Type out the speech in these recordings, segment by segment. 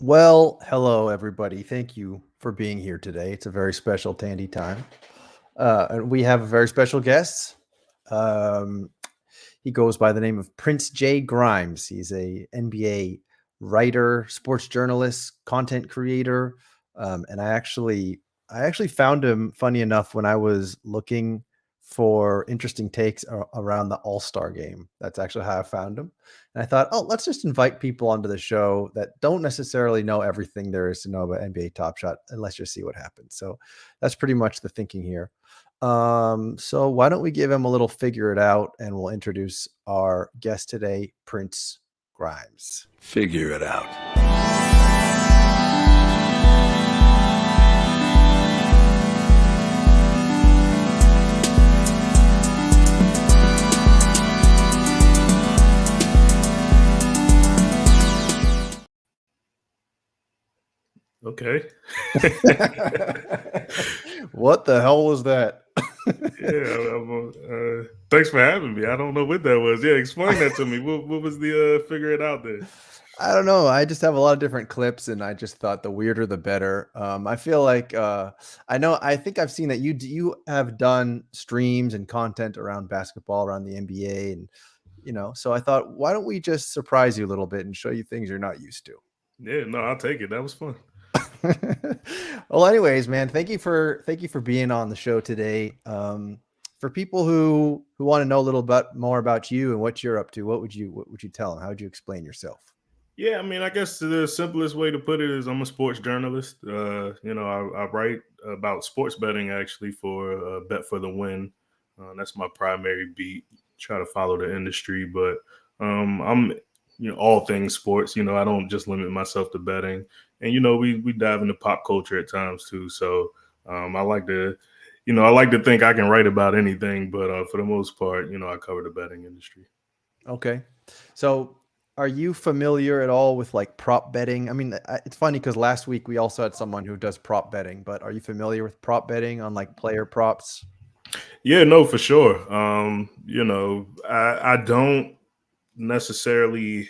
Well, hello everybody. Thank you for being here today. It's a very special Tandy time. And we have a very special guest. Um, he goes by the name of Prince J. Grimes. He's a NBA writer, sports journalist, content creator. And I actually found him, funny enough, when I was looking for interesting takes around the All-Star game. That's actually how I found him. And I thought, oh, let's just invite people onto the show that don't necessarily know everything there is to know about NBA Top Shot, and let's just see what happens. So that's pretty much the thinking here. So why don't we give him a little figure it out, and we'll introduce our guest today, Prince Grimes. Figure it out. Okay. What the hell was that? Thanks for having me. I don't know what that was. Yeah, explain that to me. What was the figure it out there? I don't know. I just have a lot of different clips, and I just thought the weirder the better. I feel like I think I've seen that you have done streams and content around basketball, around the NBA, and so I thought, why don't we just surprise you a little bit and show you things you're not used to? Yeah, no, I'll take it. That was fun. Well, anyways, man, thank you for being on the show today. For people who want to know a little bit more about you and what you're up to, what would you tell them? How would you explain yourself? Yeah, I mean, I guess the simplest way to put it is I'm a sports journalist. I write about sports betting actually for Bet for the Win. That's my primary beat. Try to follow the industry, but I'm all things sports. I don't just limit myself to betting, and we dive into pop culture at times too. So I like to think I can write about anything, but for the most part, I cover the betting industry. Okay, so are you familiar at all with like prop betting? I mean, it's funny because last week we also had someone who does prop betting, but are you familiar with prop betting on like player props? Yeah, no, for sure. I don't necessarily,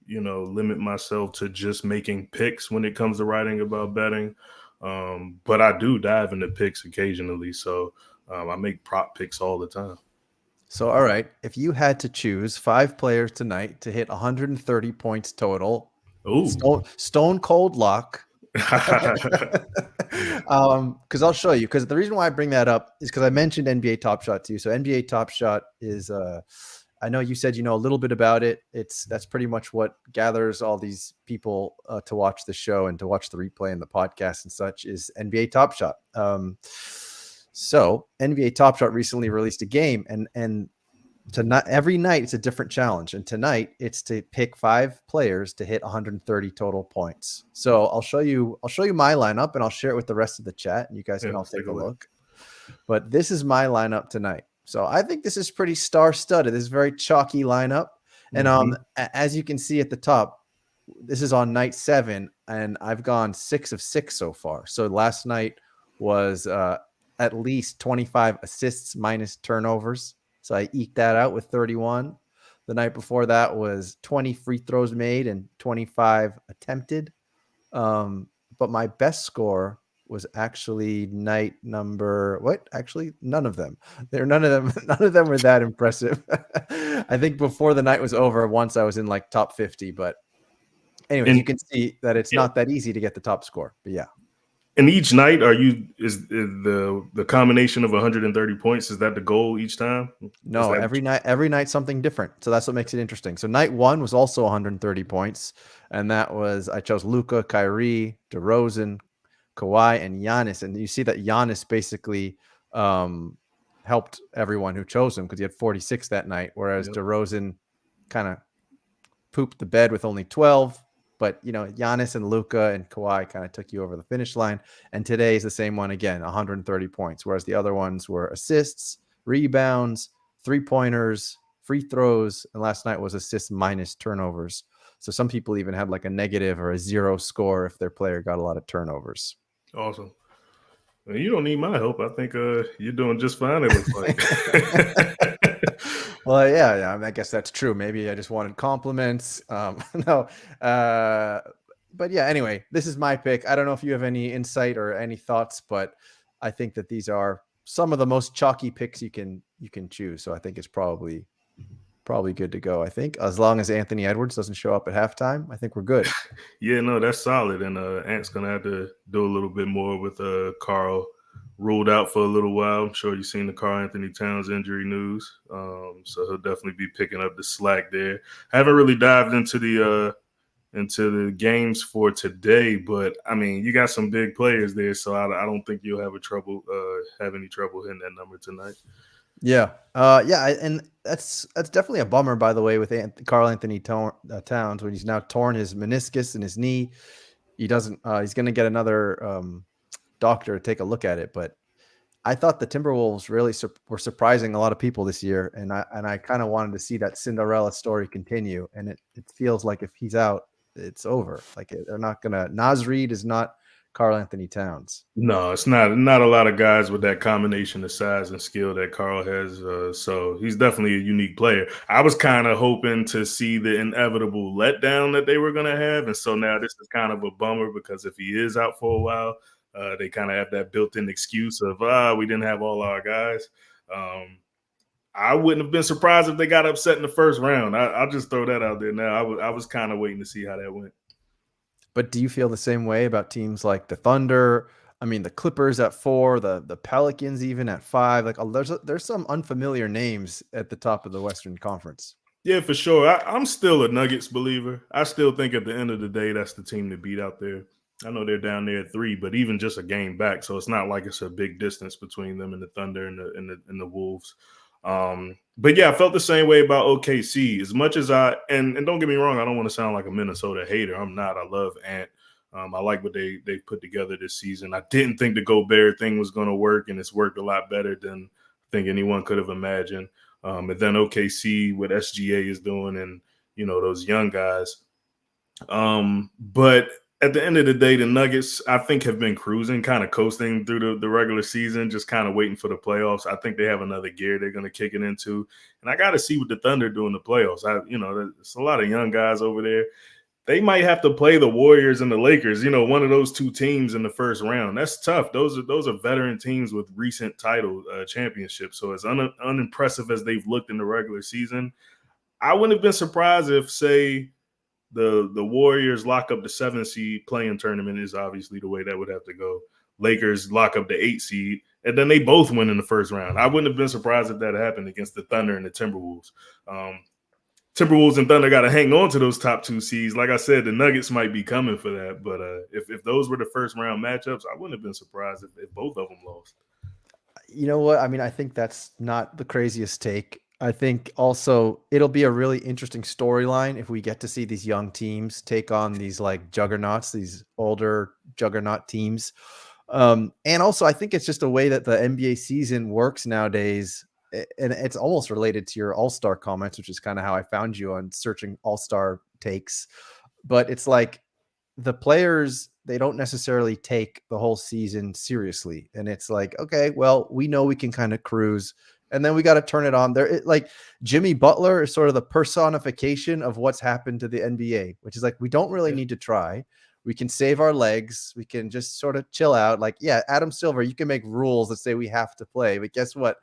limit myself to just making picks when it comes to writing about betting. But I do dive into picks occasionally. So I make prop picks all the time. So, all right, if you had to choose 5 players tonight to hit 130 points total, stone cold luck. Because I'll show you. Because the reason why I bring that up is because I mentioned NBA Top Shot too. So NBA Top Shot is I know you said you know a little bit about it. That's pretty much what gathers all these people to watch the show and to watch the replay and the podcast and such is NBA Top Shot. So NBA Top Shot recently released a game, and tonight every night it's a different challenge, and tonight it's to pick 5 players to hit 130 total points. So I'll show you my lineup, and I'll share it with the rest of the chat, and you guys can all take a look. But this is my lineup tonight. So I think this is pretty star-studded. This is a very chalky lineup. And as you can see at the top, this is on night 7, and I've gone 6 of 6 so far. So last night was at least 25 assists minus turnovers. So I eked that out with 31. The night before that was 20 free throws made and 25 attempted. But my best score was actually night number actually none of them none of them were that impressive. I think before the night was over, once I was in like top 50, but anyway, you can see that it's not that easy to get the top score. But yeah. And each night, is the combination of 130 points, is that the goal each time? No, every night something different. So that's what makes it interesting. So night 1 was also 130 points, and that was I chose Luka, Kyrie, DeRozan, Kawhi, and Giannis. And you see that Giannis basically helped everyone who chose him because he had 46 that night, whereas DeRozan kind of pooped the bed with only 12. But, you know, Giannis and Luka and Kawhi kind of took you over the finish line. And today is the same one again, 130 points, whereas the other ones were assists, rebounds, 3-pointers, free throws, and last night was assists minus turnovers. So some people even had like a negative or a 0 score if their player got a lot of turnovers. Awesome. Well, you don't need my help. I think you're doing just fine, it looks like. Well, yeah. I mean, I guess that's true. Maybe I just wanted compliments. No. But yeah, anyway, this is my pick. I don't know if you have any insight or any thoughts, but I think that these are some of the most chalky picks you can choose. So I think it's probably good to go. I think as long as Anthony Edwards doesn't show up at halftime, I think we're good. Yeah, no, that's solid. And Ant's gonna have to do a little bit more with Karl ruled out for a little while. I'm sure you've seen the Karl-Anthony Towns injury news. So he'll definitely be picking up the slack there. I haven't really dived into the games for today, but I mean, you got some big players there, so I don't think you'll have any trouble hitting that number tonight. Yeah. And that's definitely a bummer, by the way, with Karl-Anthony Towns, when he's now torn his meniscus in his knee. He doesn't. He's going to get another doctor to take a look at it. But I thought the Timberwolves really were surprising a lot of people this year, and I kind of wanted to see that Cinderella story continue. And it feels like if he's out, it's over. Like they're not gonna. Naz Reid is not Karl-Anthony Towns. No, it's not a lot of guys with that combination of size and skill that Karl has. So he's definitely a unique player. I was kind of hoping to see the inevitable letdown that they were going to have. And so now this is kind of a bummer because if he is out for a while, they kind of have that built-in excuse of, we didn't have all our guys. I wouldn't have been surprised if they got upset in the first round. I'll just throw that out there now. I was kind of waiting to see how that went. But do you feel the same way about teams like the Thunder? I mean, the Clippers at 4, the Pelicans even at 5. Like there's some unfamiliar names at the top of the Western Conference. Yeah, for sure. I'm still a Nuggets believer. I still think at the end of the day, that's the team to beat out there. I know they're down there at 3, but even just a game back, so it's not like it's a big distance between them and the Thunder and the Wolves. But yeah, I felt the same way about OKC. As much as and don't get me wrong, I don't want to sound like a Minnesota hater. I'm not. I love Ant. I like what they put together this season. I didn't think the Gobert thing was going to work, and it's worked a lot better than I think anyone could have imagined. And then OKC, what SGA is doing, and those young guys. But at the end of the day, the Nuggets, I think, have been cruising, kind of coasting through the regular season, just kind of waiting for the playoffs. I think they have another gear they're going to kick it into. And I got to see what the Thunder do in the playoffs. There's a lot of young guys over there. They might have to play the Warriors and the Lakers, one of those two teams in the first round. That's tough. Those are veteran teams with recent title championships. So as unimpressive as they've looked in the regular season, I wouldn't have been surprised if, say, the Warriors lock up the 7 seed. Playing tournament is obviously the way that would have to go. Lakers lock up the 8 seed, and then they both win in the first round. I wouldn't have been surprised if that happened against the Thunder and the Timberwolves. Timberwolves and Thunder got to hang on to those top 2 seeds. Like I said, the Nuggets might be coming for that. But if those were the first round matchups, I wouldn't have been surprised if both of them lost. You know what? I mean, I think that's not the craziest take. I think also it'll be a really interesting storyline if we get to see these young teams take on these like juggernauts, these older juggernaut teams. And also, I think it's just a way that the NBA season works nowadays. And it's almost related to your all-star comments, which is kind of how I found you on searching all-star takes. But it's like the players, they don't necessarily take the whole season seriously. And it's like, okay, well, we know we can kind of cruise, and then we got to turn it on there. Like Jimmy Butler is sort of the personification of what's happened to the NBA, which is like, we don't really need to try. We can save our legs. We can just sort of chill out. Like, yeah, Adam Silver, you can make rules that say we have to play, but guess what?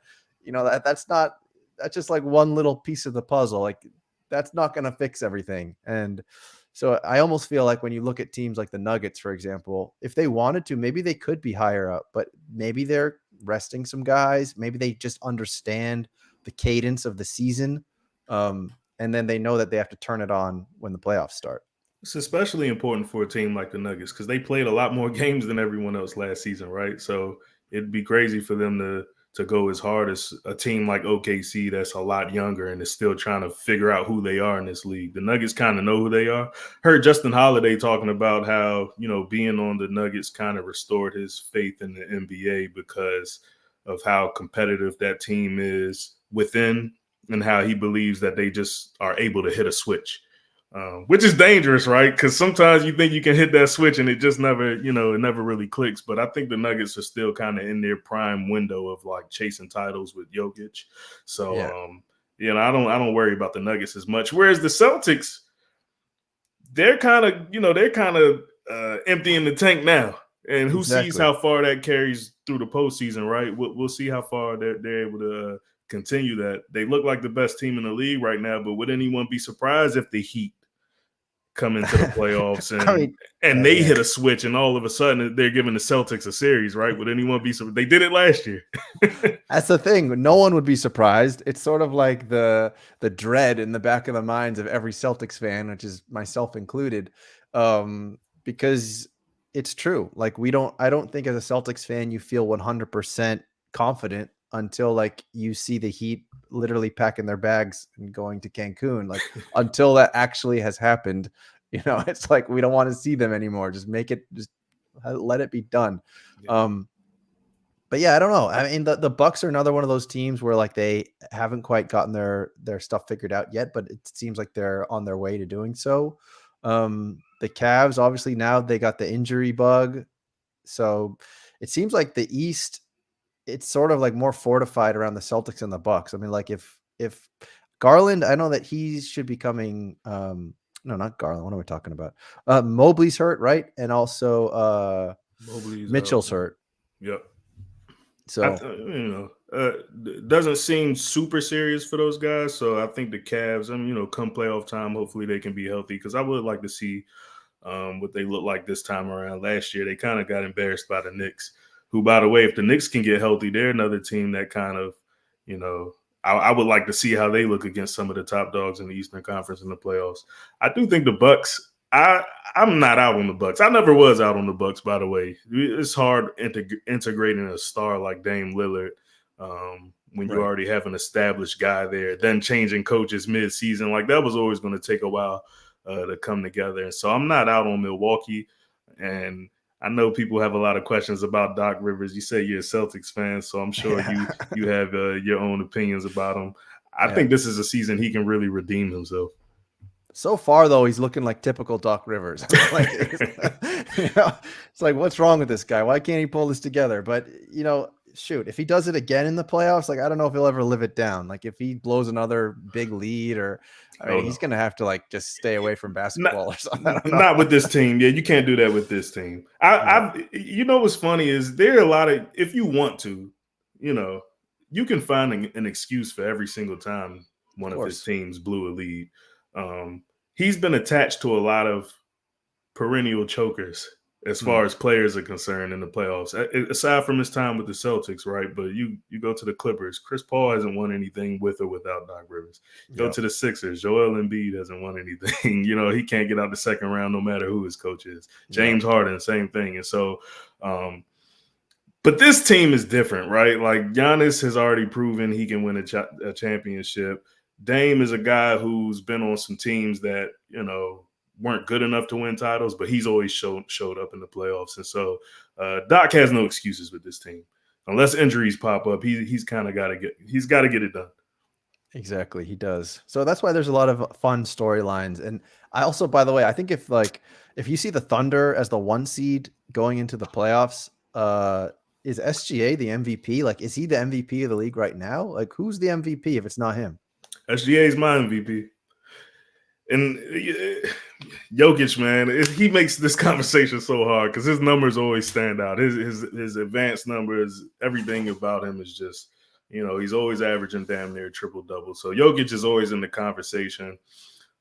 That's just like one little piece of the puzzle. Like, that's not going to fix everything. And so I almost feel like when you look at teams like the Nuggets, for example, if they wanted to, maybe they could be higher up, but maybe they're resting some guys. Maybe they just understand the cadence of the season. And then they know that they have to turn it on when the playoffs start. It's especially important for a team like the Nuggets because they played a lot more games than everyone else last season, right? So it'd be crazy for them to go as hard as a team like OKC that's a lot younger and is still trying to figure out who they are in this league. The Nuggets kind of know who they are. Heard Justin Holiday talking about how, being on the Nuggets kind of restored his faith in the NBA because of how competitive that team is within and how he believes that they just are able to hit a switch. Which is dangerous, right? Because sometimes you think you can hit that switch and it just never, it never really clicks. But I think the Nuggets are still kind of in their prime window of like chasing titles with Jokic. So, yeah. I don't worry about the Nuggets as much. Whereas the Celtics, they're kind of emptying the tank now. And who sees how far that carries through the postseason, right? We'll see how far they're able to continue that. They look like the best team in the league right now, but would anyone be surprised if the Heat come into the playoffs and they hit a switch and all of a sudden they're giving the Celtics a series, right? Would anyone be surprised? They did it last year. That's the thing. No one would be surprised. It's sort of like the dread in the back of the minds of every Celtics fan, which is myself included, because it's true. Like I don't think as a Celtics fan, you feel 100% confident until like you see the Heat literally packing their bags and going to Cancun. Like until that actually has happened, it's like, we don't want to see them anymore. Just let it be done. Yeah. But yeah, I don't know. I mean, the Bucks are another one of those teams where like they haven't quite gotten their stuff figured out yet, but it seems like they're on their way to doing so. The Cavs, obviously now they got the injury bug. So it seems like the East, it's sort of like more fortified around the Celtics and the Bucks. I mean, like if Garland, I know that he should be coming. No, not Garland. What am I talking about? Mobley's hurt, right? And also Mitchell's hurt. Yep. So doesn't seem super serious for those guys. So I think the Cavs, come playoff time, hopefully they can be healthy because I would like to see what they look like this time around. Last year they kind of got embarrassed by the Knicks. Who, by the way, if the Knicks can get healthy, they're another team that kind of, I would like to see how they look against some of the top dogs in the Eastern Conference in the playoffs. I do think the Bucks, I'm not out on the Bucks. I never was out on the Bucks, by the way. It's hard integrating a star like Dame Lillard when you already have an established guy there, then changing coaches mid-season. Like that was always going to take a while to come together. And so I'm not out on Milwaukee. And I know people have a lot of questions about Doc Rivers. You say you're a Celtics fan, so I'm sure you have your own opinions about him. I think this is a season he can really redeem himself. So far, though, he's looking like typical Doc Rivers. It's like, what's wrong with this guy? Why can't he pull this together? But, shoot, if he does it again in the playoffs, like, I don't know if he'll ever live it down. Like, if he blows another big lead he's going to have to, like, just stay away from basketball or something. Not with this team. Yeah, you can't do that with this team. What's funny is there are a lot of, if you want to, you can find an excuse for every single time one of his teams blew a lead. He's been attached to a lot of perennial chokers as far as players are concerned in the playoffs. Aside from his time with the Celtics, right? But you go to the Clippers. Chris Paul hasn't won anything with or without Doc Rivers. Go to the Sixers. Joel Embiid hasn't won anything. He can't get out the second round no matter who his coach is. James Harden, same thing. And so, but this team is different, right? Like Giannis has already proven he can win a championship. Dame is a guy who's been on some teams that, weren't good enough to win titles, but he's always showed up in the playoffs. And so Doc has no excuses with this team. Unless injuries pop up, he's got to get it done. Exactly, he does. So that's why there's a lot of fun storylines. And I also, by the way, I think if you see the Thunder as the 1 seed going into the playoffs, is SGA the MVP? Like, is he the MVP of the league right now? Like, who's the MVP if it's not him? SGA is my MVP. And Jokic, man, he makes this conversation so hard because his numbers always stand out. His advanced numbers, everything about him is just, he's always averaging damn near triple-double. So Jokic is always in the conversation.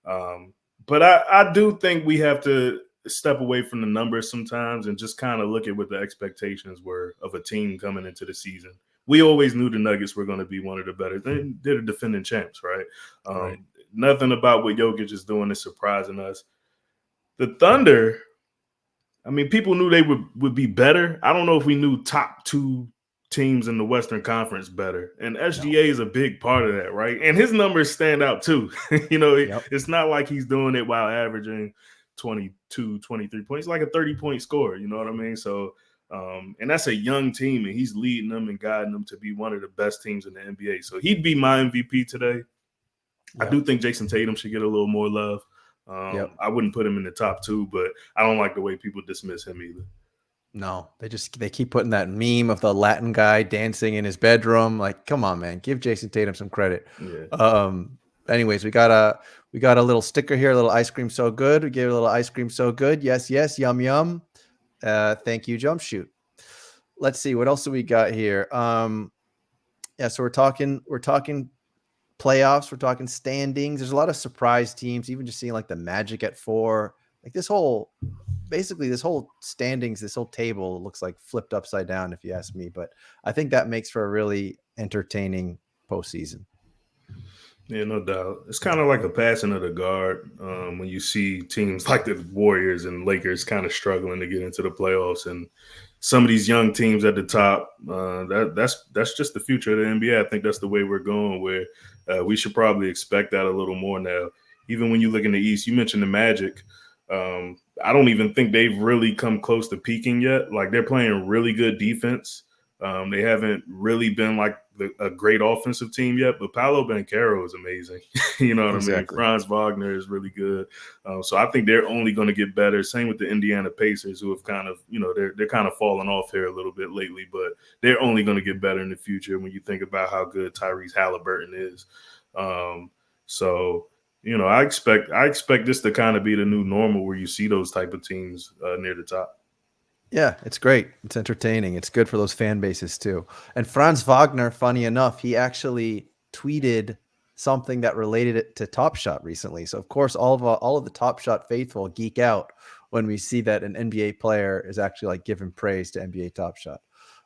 But I do think we have to step away from the numbers sometimes and just kind of look at what the expectations were of a team coming into the season. We always knew the Nuggets were going to be one of the better. They're the defending champs, right? Right. Nothing about what Jokic is doing is surprising us. The Thunder, I mean, people knew they would be better. I don't know if we knew top 2 teams in the Western Conference better. And SGA is a big part of that, right? And his numbers stand out too. It's not like he's doing it while averaging 22, 23 points. It's like a 30-point score, you know what I mean? So, and that's a young team, and he's leading them and guiding them to be one of the best teams in the NBA. So he'd be my MVP today. I do think Jason Tatum should get a little more love. I wouldn't put him in the top 2, but I don't like the way people dismiss him either. No, they keep putting that meme of the Latin guy dancing in his bedroom. Like, come on, man, give Jason Tatum some credit. Yeah. Anyways, we got a little sticker here, a little ice cream so good. We gave a little ice cream so good. Yes, yum yum. Thank you, Jump Shoot. Let's see what else do we got here. So we're talking playoffs, we're talking standings. There's a lot of surprise teams, even just seeing like the Magic at 4. Like this whole standings, this whole table looks like flipped upside down, if you ask me. But I think that makes for a really entertaining postseason. Yeah, no doubt. It's kind of like a passing of the guard when you see teams like the Warriors and Lakers kind of struggling to get into the playoffs, and some of these young teams at the top. That's just the future of the NBA. I think that's the way we're going. Where we should probably expect that a little more now. Even when you look in the East, you mentioned the Magic. I don't even think they've really come close to peaking yet. Like, they're playing really good defense. They haven't really been like a great offensive team yet, but Paolo Banchero is amazing. You know what I mean? Franz Wagner is really good. So I think they're only going to get better. Same with the Indiana Pacers, who have kind of, they're kind of falling off here a little bit lately, but they're only going to get better in the future when you think about how good Tyrese Halliburton is. So, I expect this to kind of be the new normal where you see those type of teams near the top. Yeah, it's great. It's entertaining. It's good for those fan bases too. And Franz Wagner, funny enough, he actually tweeted something that related it to Top Shot recently. So of course, all of the Top Shot faithful geek out when we see that an NBA player is actually like giving praise to NBA Top Shot.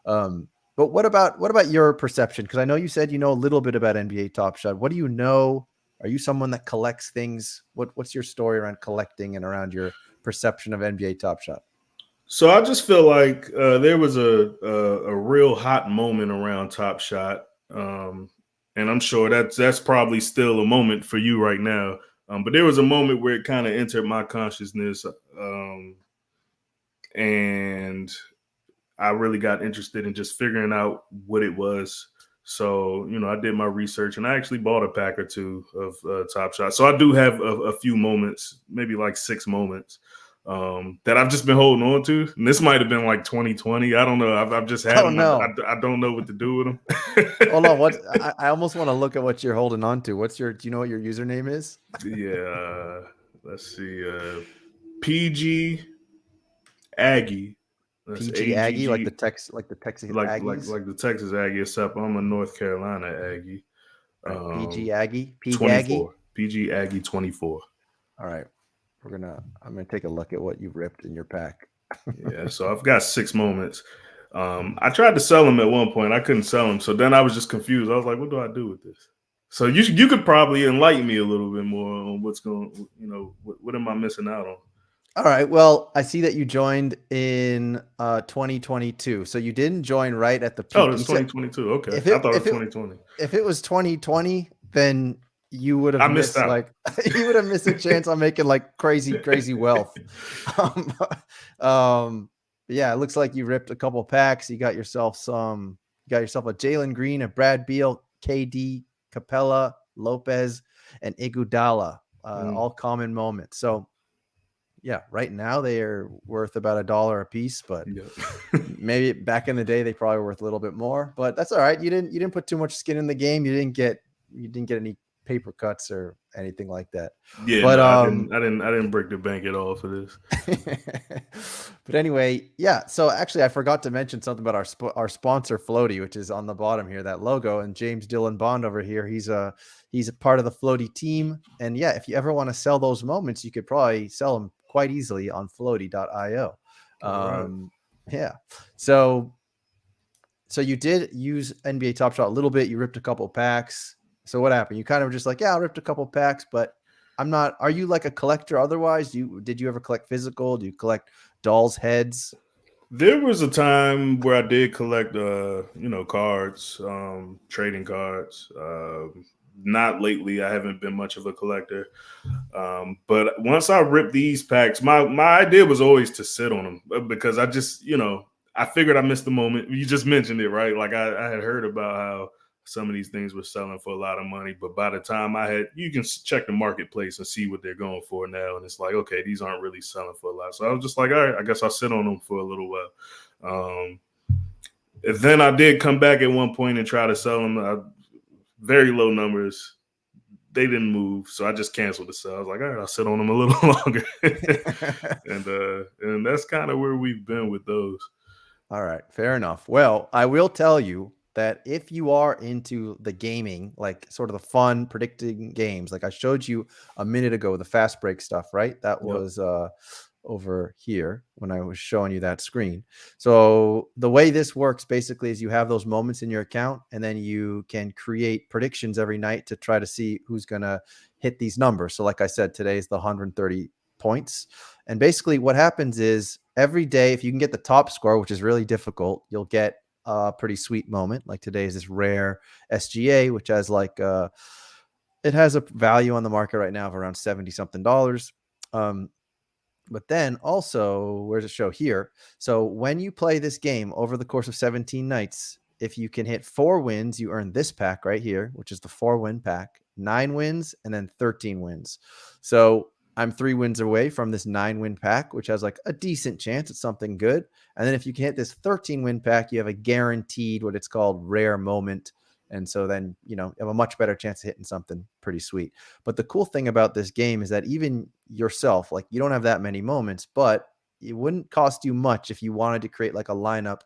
But what about your perception? Because I know you said you know a little bit about NBA Top Shot. What do you know? Are you someone that collects things? What's your story around collecting and around your perception of NBA Top Shot? So I just feel like there was a real hot moment around Top Shot, and I'm sure that's probably still a moment for you right now. But there was a moment where it kind of entered my consciousness, and I really got interested in just figuring out what it was. So, I did my research, and I actually bought a pack or 2 of Top Shot. So I do have a few moments, maybe like 6 moments. That I've just been holding on to. And this might have been like 2020. I don't know. I've just had them. I don't know what to do with them. Hold on. I almost want to look at what you're holding on to. Do you know what your username is? Yeah. Let's see. PG Aggie. That's PG Aggie, like the Texas Aggies? Like the Texas Aggie, except I'm a North Carolina Aggie. PG Aggie? PG Aggie 24. All right. I'm gonna take a look at what you ripped in your pack. Yeah, so I've got 6 moments. I tried to sell them at one point. I couldn't sell them, so then I was just confused. I was like, "What do I do with this?" So you could probably enlighten me a little bit more on what's going. What am I missing out on? All right. Well, I see that you joined in 2022, so you didn't join right at the Oh, peak. it's You said 2022. Okay, if I it thought it if was it 2020. if it was 2020, then you would I have missed missed out. like you would have missed a chance on making like crazy wealth. Um, yeah, it looks like you ripped a couple packs. You got yourself a Jalen Green, a Brad Beal, KD, Capella, Lopez, and Iguodala, Mm, all common moments. So yeah, right now they are worth about $1 a piece, but yeah. maybe back in the day they probably were worth a little bit more. But that's all right. You didn't put too much skin in the game. You didn't get any paper cuts or anything like that. Yeah, But no, I didn't break the bank at all for this. but anyway, yeah. So actually, I forgot to mention something about our sponsor Floaty, which is on the bottom here, that logo. And James Dillon Bond over here, he's a part of the Floaty team. And yeah, if you ever want to sell those moments, you could probably sell them quite easily on Floaty.io. All right. Yeah. So you did use NBA Top Shot a little bit. You ripped a couple packs. So what happened? You kind of just like, yeah, I ripped a couple packs, but I'm not. Are you like a collector otherwise? Did you ever collect physical? Do you collect dolls' heads? There was a time where I did collect, cards, trading cards. Not lately. I haven't been much of a collector. But once I ripped these packs, my idea was always to sit on them because I just, I figured I missed the moment. You just mentioned it, right? Like I had heard about how some of these things were selling for a lot of money, but by the time you can check the marketplace and see what they're going for now, and it's like, okay, these aren't really selling for a lot. So I was just like, all right, I guess I'll sit on them for a little while. And then I did come back at one point and try to sell them. Very low numbers. They didn't move, so I just canceled the sale. I was like, all right, I'll sit on them a little longer. and that's kind of where we've been with those. All right, fair enough. Well, I will tell you that if you are into the gaming, like sort of the fun predicting games, like I showed you a minute ago, the fast break stuff, right? That Yep. was over here when I was showing you that screen. So the way this works basically is you have those moments in your account, and then you can create predictions every night to try to see who's going to hit these numbers. So like I said, today is the 130 points. And basically what happens is every day, if you can get the top score, which is really difficult, you'll get a pretty sweet moment. Like today is this rare SGA, which has like it has a value on the market right now of around 70 something dollars. But then also, where's it show here? So when you play this game over the course of 17 nights, if you can hit 4 wins, you earn this pack right here, which is the 4-win pack, 9 wins, and then 13 wins. So I'm 3 wins away from this 9-win pack, which has like a decent chance at something good. And then if you can hit this 13-win pack, you have a guaranteed what it's called rare moment. And so then, you have a much better chance of hitting something pretty sweet. But the cool thing about this game is that even yourself, like you don't have that many moments, but it wouldn't cost you much if you wanted to create like a lineup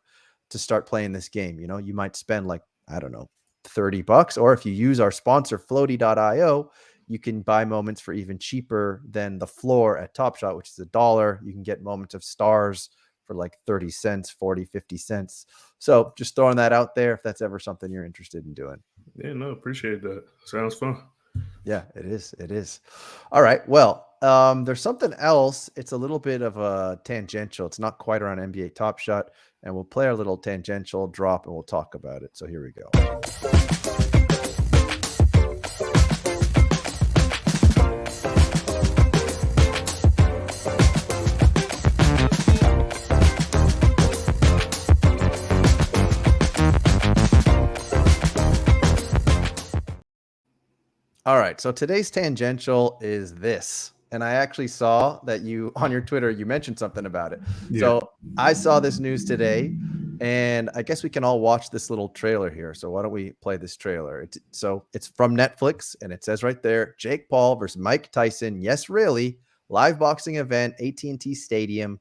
to start playing this game. You might spend like, I don't know, $30, or if you use our sponsor Floaty.io, you can buy moments for even cheaper than the floor at Top Shot, which is $1. You can get moments of stars for like 30 cents, 40, 50 cents. So just throwing that out there if that's ever something you're interested in doing. Yeah, no, appreciate that. Sounds fun. Yeah, it is. It is. All right. Well, there's something else. It's a little bit of a tangential. It's not quite around NBA Top Shot, and we'll play our little tangential drop and we'll talk about it. So here we go. All right. So today's tangential is this. And I actually saw that you on your Twitter, you mentioned something about it. Yeah. So I saw this news today, and I guess we can all watch this little trailer here. So why don't we play this trailer? It's from Netflix, and it says right there, Jake Paul versus Mike Tyson. Yes, really. Live boxing event, AT&T Stadium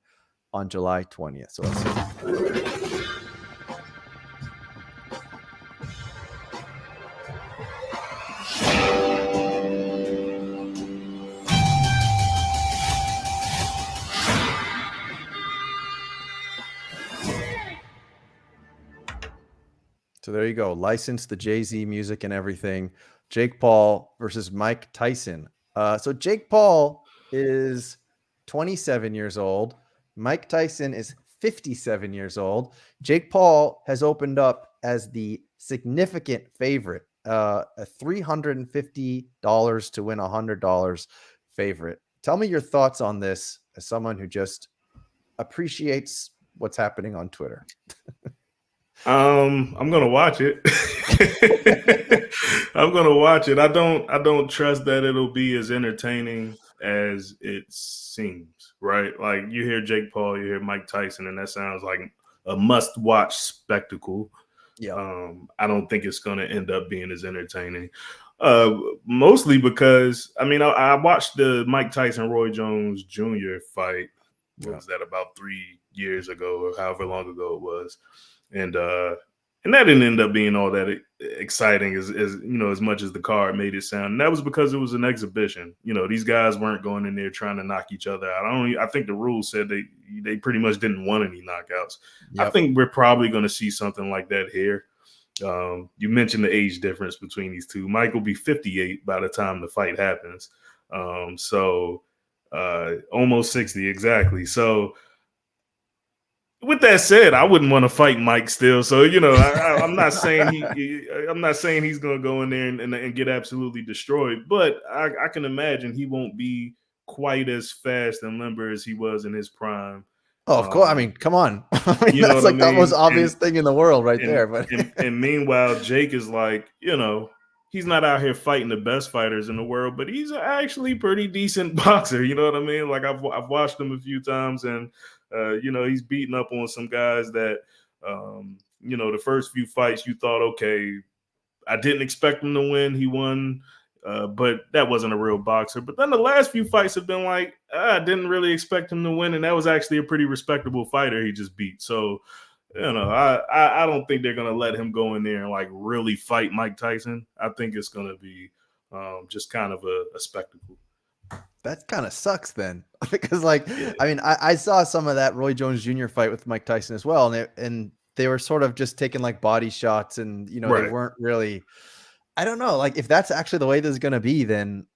on July 20th. So let's see. So there you go. License the Jay-Z music and everything. Jake Paul versus Mike Tyson. So Jake Paul is 27 years old. Mike Tyson is 57 years old. Jake Paul has opened up as the significant favorite, a $350 to win $100 favorite. Tell me your thoughts on this as someone who just appreciates what's happening on Twitter. I'm gonna watch it. I'm gonna watch it. I don't trust that it'll be as entertaining as it seems, right? Like you hear Jake Paul, you hear Mike Tyson, and that sounds like a must-watch spectacle. Yeah. I don't think it's gonna end up being as entertaining. Mostly because I watched the Mike Tyson Roy Jones Jr. fight. What was that, about 3 years ago or however long ago it was? And that didn't end up being all that exciting as as much as the card made it sound. And that was because it was an exhibition. These guys weren't going in there trying to knock each other out. I think the rules said they pretty much didn't want any knockouts. Yep. I think we're probably going to see something like that here. You mentioned the age difference between these two. Mike will be 58 by the time the fight happens. So almost 60 exactly. So with that said, I wouldn't want to fight Mike still. So I'm not saying he's going to go in there and get absolutely destroyed. But I can imagine he won't be quite as fast and limber as he was in his prime. Oh, of course. Come on. That's like the most obvious thing in the world, right there. But and meanwhile, Jake is like, he's not out here fighting the best fighters in the world, but he's actually pretty decent boxer. You know what I mean? Like I've watched him a few times, and he's beating up on some guys that, the first few fights you thought, okay, I didn't expect him to win. He won, but that wasn't a real boxer. But then the last few fights have been like, I didn't really expect him to win, and that was actually a pretty respectable fighter he just beat. So, I don't think they're gonna let him go in there and like really fight Mike Tyson. I think it's gonna be just kind of a spectacle. That kind of sucks then, because I saw some of that Roy Jones Jr. fight with Mike Tyson as well, and they were sort of just taking like body shots, and Right. They weren't really. I don't know, like if that's actually the way this is going to be, then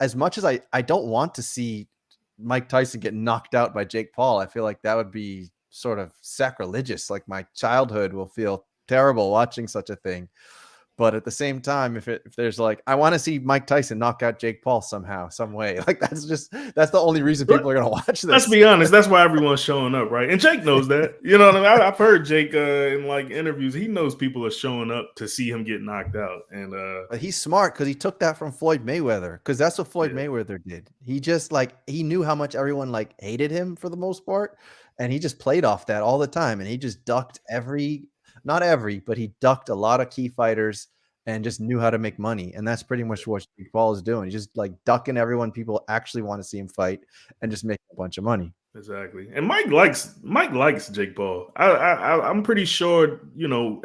as much as I don't want to see Mike Tyson get knocked out by Jake Paul, I feel like that would be sort of sacrilegious. Like my childhood will feel terrible watching such a thing. But at the same time, if there's like, I want to see Mike Tyson knock out Jake Paul somehow, some way. Like that's the only reason people are going to watch this. Let's be honest. That's why everyone's showing up, right? And Jake knows that. You know what I mean? I've heard Jake in like interviews. He knows people are showing up to see him get knocked out. And but he's smart because he took that from Floyd Mayweather, because that's what Floyd Mayweather did. He just he knew how much everyone hated him for the most part, and he just played off that all the time. And he just ducked but he ducked a lot of key fighters and just knew how to make money. And that's pretty much what Jake Paul is doing. He's just ducking everyone people actually want to see him fight and just make a bunch of money. Exactly. And Mike likes Jake Paul. I'm pretty sure,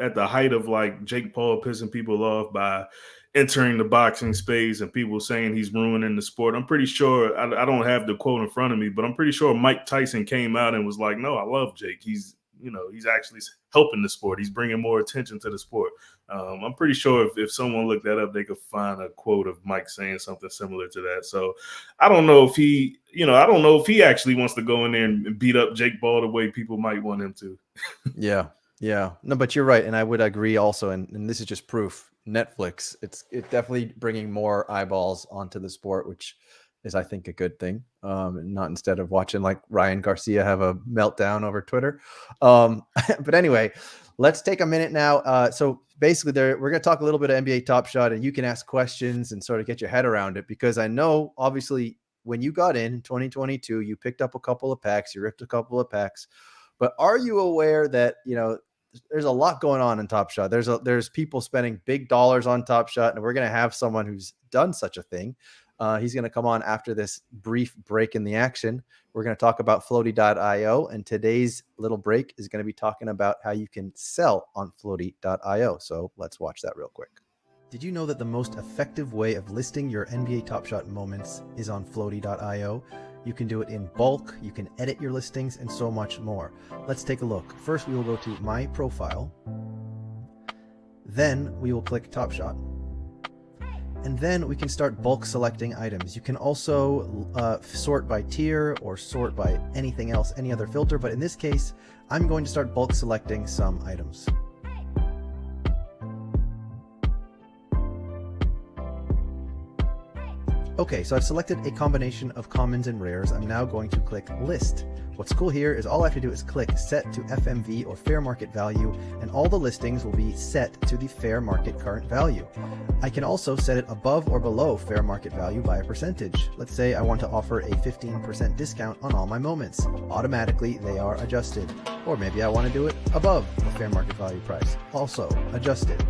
at the height of Jake Paul pissing people off by entering the boxing space and people saying he's ruining the sport, I'm pretty sure, I don't have the quote in front of me, but I'm pretty sure Mike Tyson came out and was like, no, I love Jake. He's actually helping the sport. He's bringing more attention to the sport. I'm pretty sure if someone looked that up, they could find a quote of Mike saying something similar to that. So I don't know if he actually wants to go in there and beat up Jake Paul the way people might want him to. Yeah. No, but you're right. And I would agree also. And this is just proof. Netflix, it's definitely bringing more eyeballs onto the sport, which is, I think, a good thing. Not instead of watching Ryan Garcia have a meltdown over Twitter. But anyway, let's take a minute now. So basically we're going to talk a little bit of NBA Top Shot, and you can ask questions and sort of get your head around it, because I know obviously when you got in 2022, you picked up a couple of packs, you ripped a couple of packs, but are you aware that, there's a lot going on in Top Shot? There's people spending big dollars on Top Shot, and we're going to have someone who's done such a thing. He's going to come on after this brief break in the action. We're going to talk about Floaty.io, and today's little break is going to be talking about how you can sell on Floaty.io. So let's watch that real quick. Did you know that the most effective way of listing your NBA Top Shot moments is on Floaty.io? You can do it in bulk, you can edit your listings, and so much more. Let's take a look. First, we will go to My Profile. Then we will click Top Shot. And then we can start bulk selecting items. You can also sort by tier or sort by anything else, any other filter. But in this case, I'm going to start bulk selecting some items. Okay, so I've selected a combination of commons and rares. I'm now going to click List. What's cool here is all I have to do is click Set to FMV or Fair Market Value, and all the listings will be set to the Fair Market Current Value. I can also set it above or below Fair Market Value by a percentage. Let's say I want to offer a 15% discount on all my moments. Automatically, they are adjusted. Or maybe I want to do it above the Fair Market Value price. Also adjusted.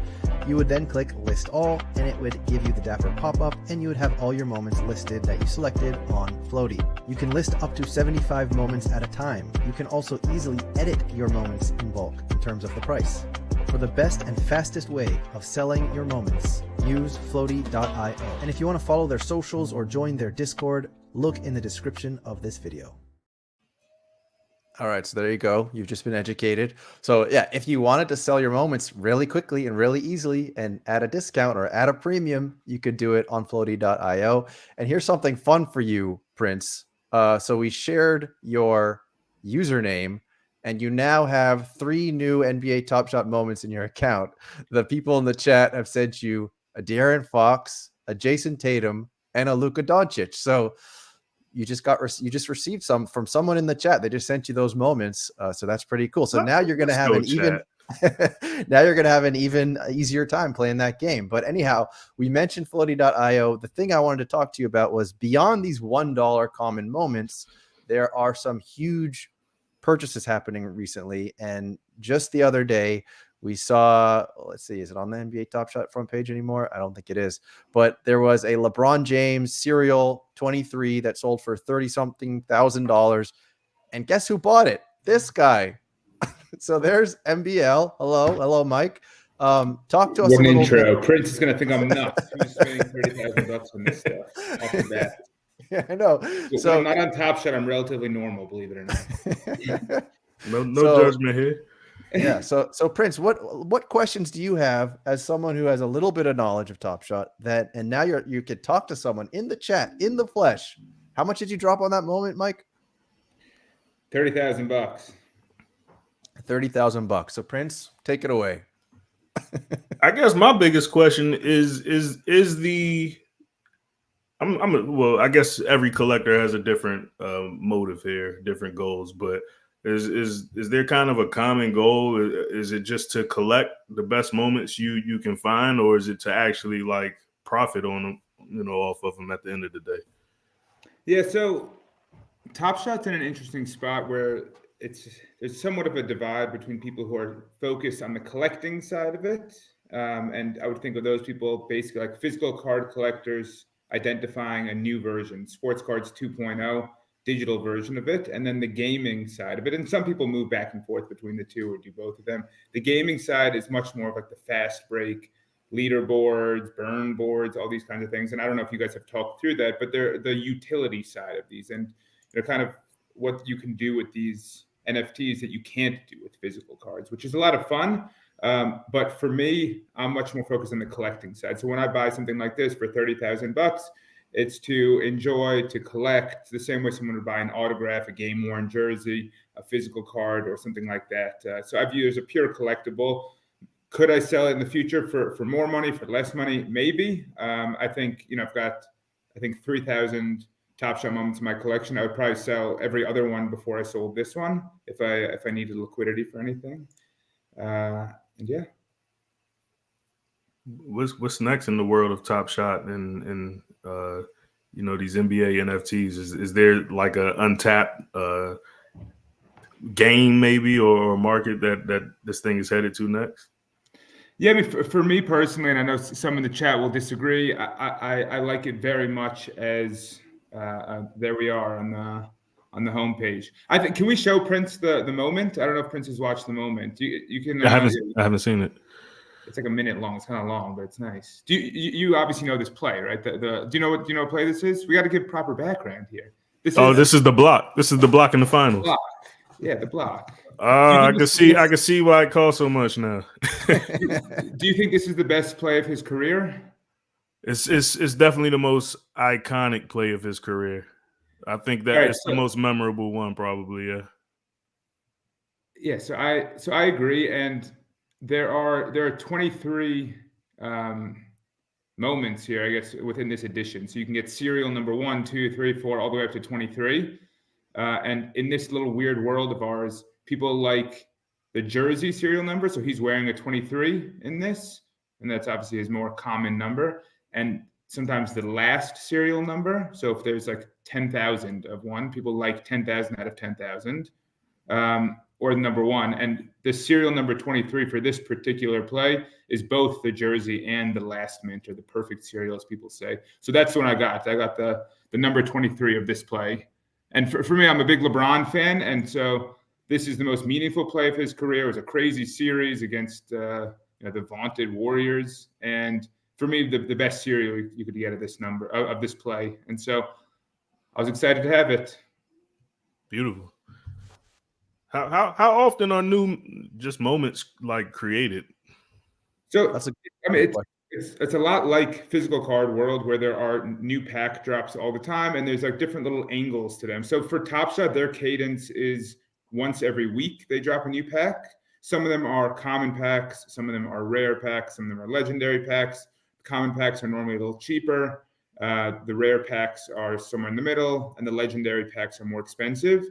You would then click List All, and it would give you the Dapper pop-up, and you would have all your moments listed that you selected on Floaty. You can list up to 75 moments at a time. You can also easily edit your moments in bulk in terms of the price. For the best and fastest way of selling your moments, use Floaty.io. And if you want to follow their socials or join their Discord, look in the description of this video. All right, so there you go. You've just been educated. So yeah, if you wanted to sell your moments really quickly and really easily and add a discount or add a premium, you could do it on Floaty.io. And here's something fun for you, Prince. So we shared your username, and you now have 3 new NBA Top Shot moments in your account. The people in the chat have sent you a De'Aaron Fox, a Jason Tatum, and a Luka Doncic. So you just received some from someone in the chat. They just sent you those moments. So that's pretty cool. So now you're going to have an even now you're going to have an even easier time playing that game. But anyhow, we mentioned Floaty.io. The thing I wanted to talk to you about was beyond these $1 common moments, there are some huge purchases happening recently. And just the other day, we saw, let's see, is it on the NBA Top Shot front page anymore? I don't think it is. But there was a LeBron James Serial 23 that sold for $30-something thousand. And guess who bought it? This guy. So there's MBL. Hello, Mike. Talk to us What a an little intro. bit. Prince is going to think I'm nuts. Who's spending $30,000 on this stuff off the bat? Yeah, I know. So I'm not on Top Shot. I'm relatively normal, believe it or not. No judgment here. Yeah. So Prince, what questions do you have as someone who has a little bit of knowledge of Top Shot and now you could talk to someone in the chat, in the flesh? How much did you drop on that moment, Mike? $30,000. $30,000. So Prince, take it away. I guess my biggest question is the I guess every collector has a different motive here, different goals, but is there kind of a common goal? Is it just to collect the best moments you can find, or is it to actually like profit on them, off of them at the end of the day? Yeah, so Top Shot's in an interesting spot where there's somewhat of a divide between people who are focused on the collecting side of it. And I would think of those people basically like physical card collectors identifying a new version, Sports Cards 2.0, digital version of it, and then the gaming side of it. And some people move back and forth between the two or do both of them. The gaming side is much more of like the fast break, leaderboards, burn boards, all these kinds of things. And I don't know if you guys have talked through that, but they're the utility side of these and kind of what you can do with these NFTs that you can't do with physical cards, which is a lot of fun. But for me, I'm much more focused on the collecting side. So when I buy something like this for $30,000, it's to enjoy, to collect, the same way someone would buy an autograph, a game-worn jersey, a physical card, or something like that. So I view it as a pure collectible. Could I sell it in the future for more money, for less money? Maybe. I think, I've got, 3,000 Top Shot moments in my collection. I would probably sell every other one before I sold this one if I needed liquidity for anything. And yeah. What's next in the world of Top Shot and these NBA NFTs? Is there like a untapped game maybe or market that this thing is headed to next? Yeah, I mean, for me personally, and I know some in the chat will disagree, I like it very much as there we are on the homepage. I think, can we show Prince the moment? I don't know if Prince has watched the moment. You can. I haven't seen it. It's like a minute long. It's kind of long, but it's nice. Do you obviously know this play, right? Do you know what play this is? We got to give proper background here. This is the block. This is the block in the finals. Block. Yeah, the block. I can see why it costs so much now. Do you think this is the best play of his career? It's definitely the most iconic play of his career. I think that All right, it's the most memorable one, probably. Yeah. Yeah, so I agree, and there are 23 moments here, I guess, within this edition. So you can get serial number 1, 2, 3, 4, all the way up to 23. And in this little weird world of ours, people like the jersey serial number. So he's wearing a 23 in this, and that's obviously his more common number. And sometimes the last serial number. So if there's like 10,000 of one, people like 10,000 out of 10,000. Or the number 1. And the serial number 23 for this particular play is both the jersey and the last mint, or the perfect serial, as people say. So that's the one I got. I got the number 23 of this play. And for me, I'm a big LeBron fan. And so this is the most meaningful play of his career. It was a crazy series against the vaunted Warriors. And for me, the best serial you could get of this number, of this play. And so I was excited to have it. Beautiful. How often are new just moments like created? So That's it's a lot like physical card world, where there are new pack drops all the time, and there's like different little angles to them. So for Top Shot, their cadence is once every week they drop a new pack. Some of them are common packs, some of them are rare packs, some of them are legendary packs. Common packs are normally a little cheaper. The rare packs are somewhere in the middle, and the legendary packs are more expensive.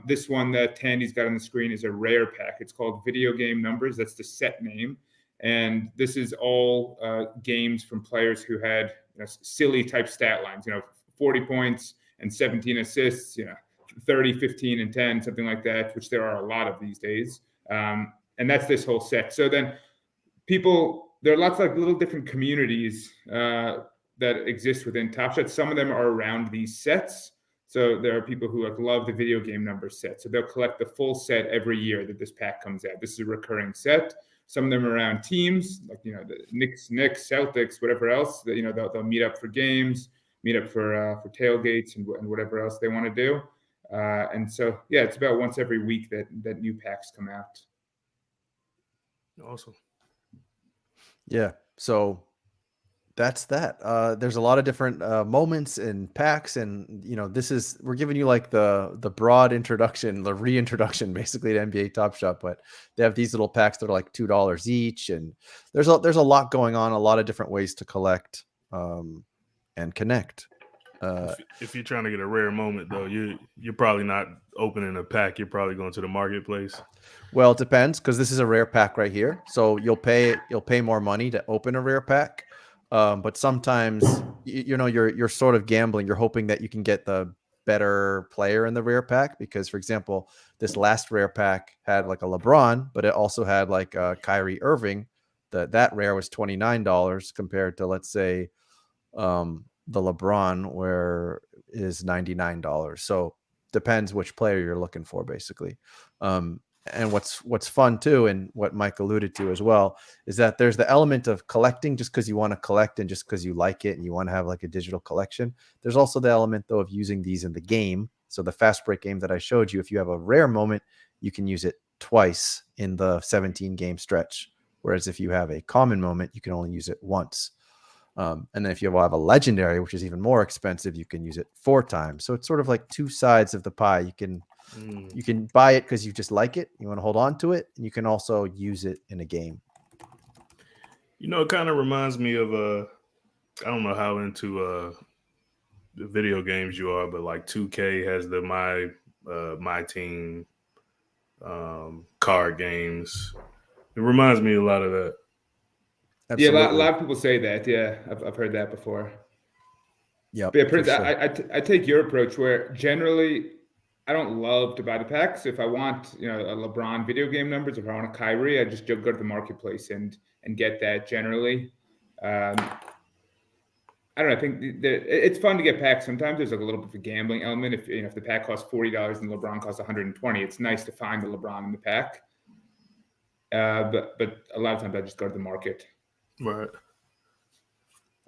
This one that Tandy's got on the screen is a rare pack. It's called Video Game Numbers. That's the set name. And this is all games from players who had silly type stat lines, 40 points and 17 assists, 30, 15, and 10, something like that, which there are a lot of these days. And that's this whole set. So then there are lots of little different communities that exist within Top Shot. Some of them are around these sets. So there are people who love the Video Game Number set. So they'll collect the full set every year that this pack comes out. This is a recurring set. Some of them are around teams, like the Knicks, Celtics, whatever else. That they'll meet up for games, meet up for tailgates and whatever else they want to do. And so it's about once every week that new packs come out. Awesome. Yeah. So that's that. There's a lot of different moments and packs, and we're giving you like the broad introduction, the reintroduction basically to NBA Top Shot, but they have these little packs that are like $2 each, and there's a lot going on, a lot of different ways to collect and connect. If you're trying to get a rare moment though, you're probably not opening a pack. You're probably going to the marketplace. Well, it depends, because this is a rare pack right here, so you'll pay more money to open a rare pack. But sometimes, you're sort of gambling. You're hoping that you can get the better player in the rare pack, because, for example, this last rare pack had like a LeBron, but it also had like Kyrie Irving. That rare was $29 compared to, let's say, the LeBron, where is $99. So depends which player you're looking for, basically. And what's fun too, and what Mike alluded to as well, is that there's the element of collecting just because you want to collect and just because you like it and you want to have like a digital collection. There's also the element though of using these in the game. So the fast break game that I showed you, if you have a rare moment, you can use it twice in the 17 game stretch. Whereas if you have a common moment, you can only use it once. And then if you have a legendary, which is even more expensive, you can use it 4 times. So it's sort of like two sides of the pie. You can buy it because you just like it, you want to hold on to it, and you can also use it in a game. It kind of reminds me of I don't know how into the video games you are, but like 2K has the my team card games. It reminds me a lot of that. Absolutely. Yeah, a lot of people say that. Yeah, I've heard that before. Yeah, Prince, sure. I take your approach, where generally I don't love to buy the packs. If I want, a LeBron video game numbers, if I want a Kyrie, I just go to the marketplace and get that generally. I don't know. I think it's fun to get packs. Sometimes there's like a little bit of a gambling element. If the pack costs $40 and LeBron costs $120, it's nice to find the LeBron in the pack. But a lot of times I just go to the market. Right.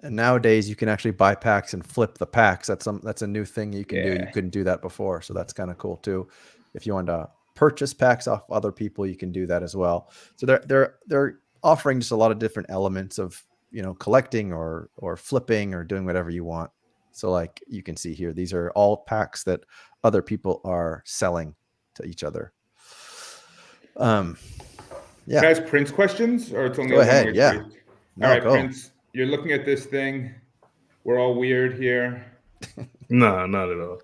And nowadays you can actually buy packs and flip the packs. That's a new thing you can do. You couldn't do that before, so that's kind of cool too. If you want to purchase packs off other people, you can do that as well. So they're offering just a lot of different elements of, collecting or flipping or doing whatever you want. So like you can see here, these are all packs that other people are selling to each other. Yeah. Guys, Prince questions, or it's only Go ahead. Yeah. All right, Prince, you're looking at this thing. We're all weird here. No, not at all.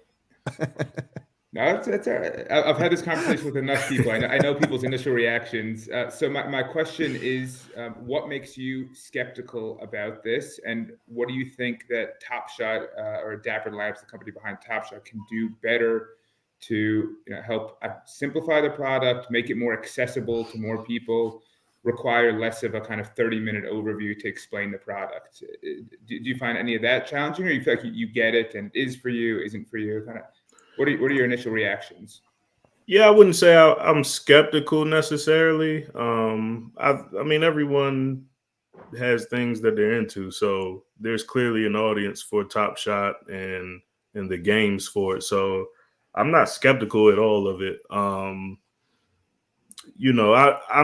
No, that's all right. I've had this conversation with enough people. I know people's initial reactions. So my question is, what makes you skeptical about this? And what do you think that Top Shot or Dapper Labs, the company behind Top Shot, can do better to help simplify the product, make it more accessible to more people, require less of a kind of 30-minute overview to explain the product? Do you find any of that challenging, or you feel like you get it and it is for you, isn't for you? Kind of, what are your initial reactions? Yeah, I wouldn't say I'm skeptical necessarily. I mean, everyone has things that they're into, so there's clearly an audience for Top Shot and the games for it. So I'm not skeptical at all of it. I'm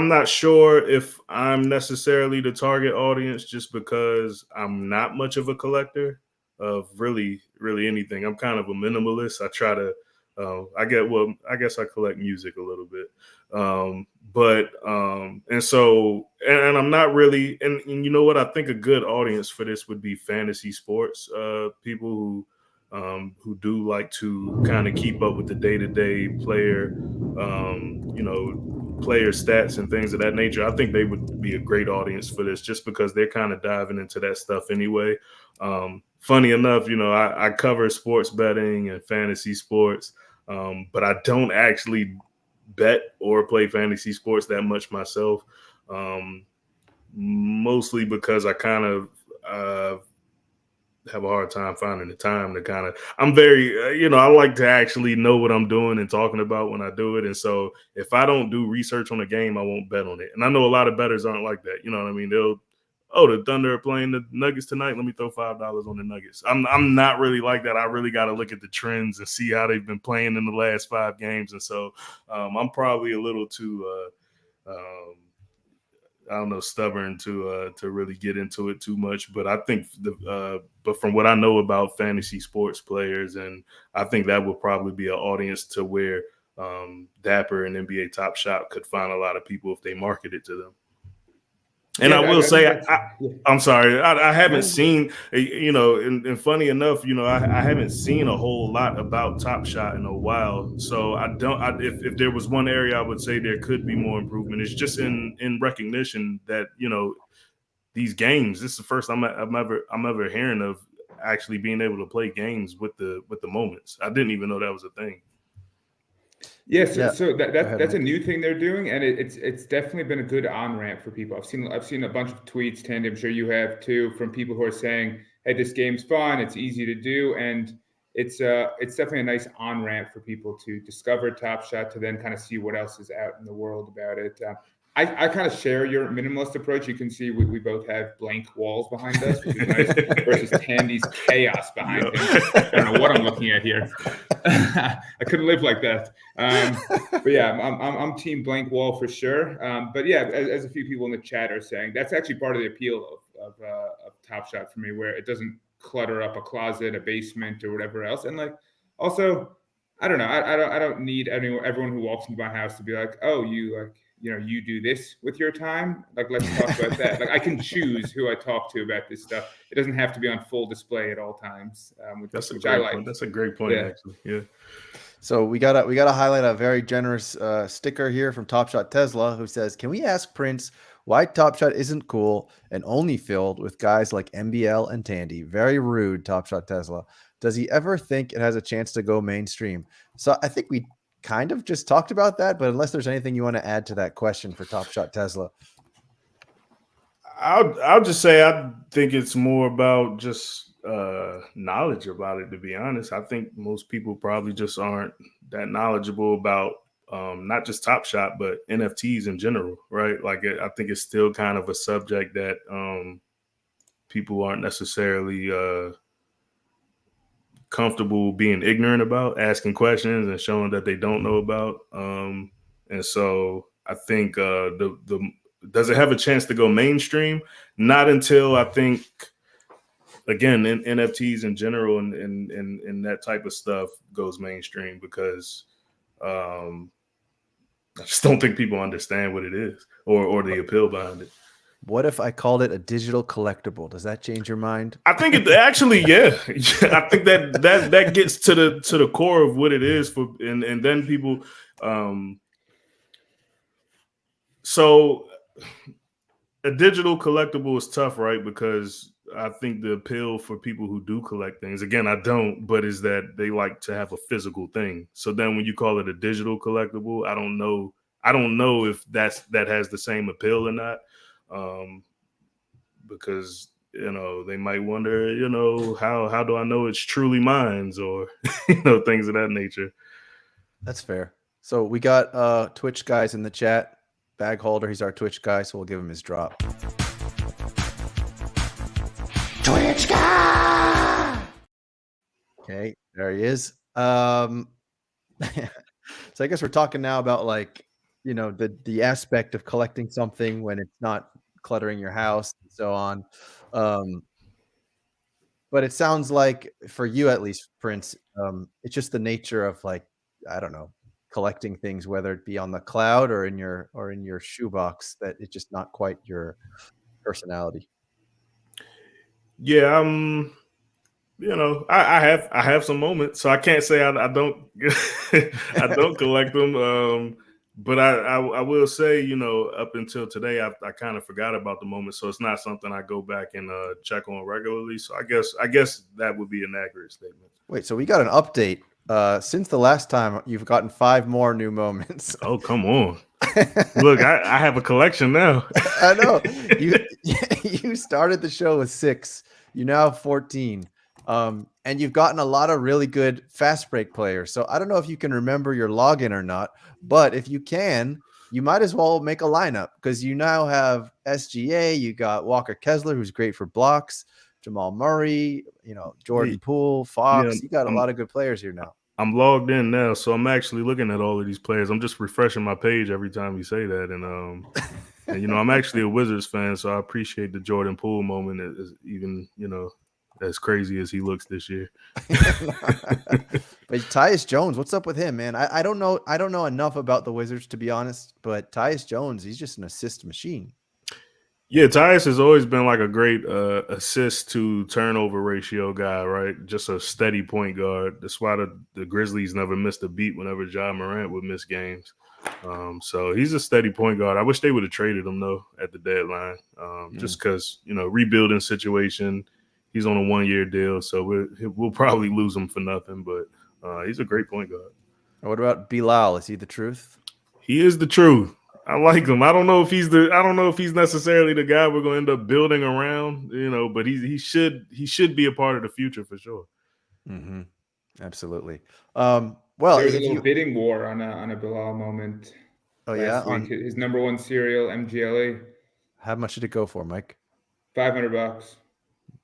not sure if I'm necessarily the target audience just because I'm not much of a collector of really anything. I'm kind of a minimalist. I try to, I guess I collect music a little bit. And I'm not really, and you know what? I think a good audience for this would be fantasy sports, people who do like to kind of keep up with the day-to-day player, player stats and things of that nature. I think they would be a great audience for this just because they're kind of diving into that stuff anyway. Funny enough, I cover sports betting and fantasy sports, but I don't actually bet or play fantasy sports that much myself, mostly because I kind of have a hard time finding the time to kind of, I'm very, I like to actually know what I'm doing and talking about when I do it. And so if I don't do research on a game, I won't bet on it. And I know a lot of bettors aren't like that. You know what I mean? The Thunder are playing the Nuggets tonight. Let me throw $5 on the Nuggets. I'm not really like that. I really got to look at the trends and see how they've been playing in the last 5 games. And so I'm probably a little too, stubborn to really get into it too much. But I think but from what I know about fantasy sports players, and I think that would probably be an audience to where Dapper and NBA Top Shot could find a lot of people if they market it to them. And I will say, I'm sorry, I haven't seen, and funny enough, I haven't seen a whole lot about Top Shot in a while. So if there was one area I would say there could be more improvement, it's just in recognition that, these games, this is the first I'm ever hearing of actually being able to play games with the moments. I didn't even know that was a thing. Yes, so that's a new thing they're doing, and it's definitely been a good on-ramp for people. I've seen a bunch of tweets, Tandy, I'm sure you have too, from people who are saying, "Hey, this game's fun, it's easy to do," and it's definitely a nice on-ramp for people to discover Top Shot, to then kind of see what else is out in the world about it. I kind of share your minimalist approach. You can see we both have blank walls behind us, which is nice, versus Tandy's chaos behind him. I don't know what I'm looking at here. I couldn't live like that. But yeah, I'm team blank wall for sure. But yeah, as a few people in the chat are saying, that's actually part of the appeal of Top Shot for me, where it doesn't clutter up a closet, a basement, or whatever else. And like, also, I don't know. I don't need everyone who walks into my house to be like, "Oh, you do this with your time." Like, let's talk about that. Like, I can choose who I talk to about this stuff. It doesn't have to be on full display at all times. Which I like. That's a great point, actually. Yeah. So we gotta highlight a very generous sticker here from Top Shot Tesla, who says, "Can we ask Prince why Top Shot isn't cool and only filled with guys like MBL and Tandy? Very rude, Top Shot Tesla. Does he ever think it has a chance to go mainstream?" So I think we kind of just talked about that, but unless there's anything you want to add to that question for Top Shot Tesla. I'll just say I think it's more about just knowledge about it, to be honest. I think most people probably just aren't that knowledgeable about not just Top Shot, but NFTs in general, right? Like, I think it's still kind of a subject that people aren't necessarily comfortable being ignorant about, asking questions and showing that they don't know about. And so I think the does it have a chance to go mainstream? Not until I think, again, in NFTs in general and that type of stuff goes mainstream, because I just don't think people understand what it is or the appeal behind it. What if I called it a digital collectible? Does that change your mind? I think it actually, yeah. I think that gets to the core of what it is for, and then people. So a digital collectible is tough, right? Because I think the appeal for people who do collect things, again, I don't, but is that they like to have a physical thing. So then when you call it a digital collectible, I don't know if that has the same appeal or not. Because they might wonder, how do I know it's truly mine, or things of that nature. That's fair. So we got Twitch guys in the chat. Bag holder, he's our Twitch guy, so we'll give him his drop. Twitch guy. Okay, there he is. So I guess we're talking now about the aspect of collecting something when it's not cluttering your house and so on. But it sounds like, for you at least, Prince, it's just the nature of, I don't know, collecting things, whether it be on the cloud or in your shoebox, that it's just not quite your personality. Yeah, I have some moments, so I can't say I don't I don't collect them. But I will say, up until today, I kind of forgot about the moment, so it's not something I go back and check on regularly. So I guess that would be an accurate statement. Wait, so we got an update. Since the last time, you've gotten 5 more new moments. Oh, come on. Look, I have a collection now. I know. You started the show with 6. You now have 14. And you've gotten a lot of really good fast break players. So I don't know if you can remember your login or not, but if you can, you might as well make a lineup, because you now have SGA, you got Walker Kessler, who's great for blocks, Jamal Murray, Jordan Poole, Fox. Yeah, you got a lot of good players here now. I'm logged in now, so I'm actually looking at all of these players. I'm just refreshing my page every time you say that, and I'm actually a Wizards fan, so I appreciate the Jordan Poole moment, as even as crazy as he looks this year. But Tyus Jones, what's up with him, man? I don't know enough about the Wizards, to be honest, but Tyus Jones, he's just an assist machine. Yeah, Tyus has always been like a great assist to turnover ratio guy, right? Just a steady point guard. That's why the Grizzlies never missed a beat whenever Ja Morant would miss games. So he's a steady point guard. I wish they would have traded him, though, at the deadline, just because, rebuilding situation. He's on a 1-year deal, so we'll probably lose him for nothing, but he's a great point guard. What about Bilal? Is he the truth? He is the truth. I like him. I don't know if he's necessarily the guy we're going to end up building around, but he should be a part of the future for sure. Mm-hmm. Absolutely. Well, there was a little bidding war on a Bilal moment. Oh yeah, week. His number 1 cereal, MGLE. How much did it go for, Mike? $500.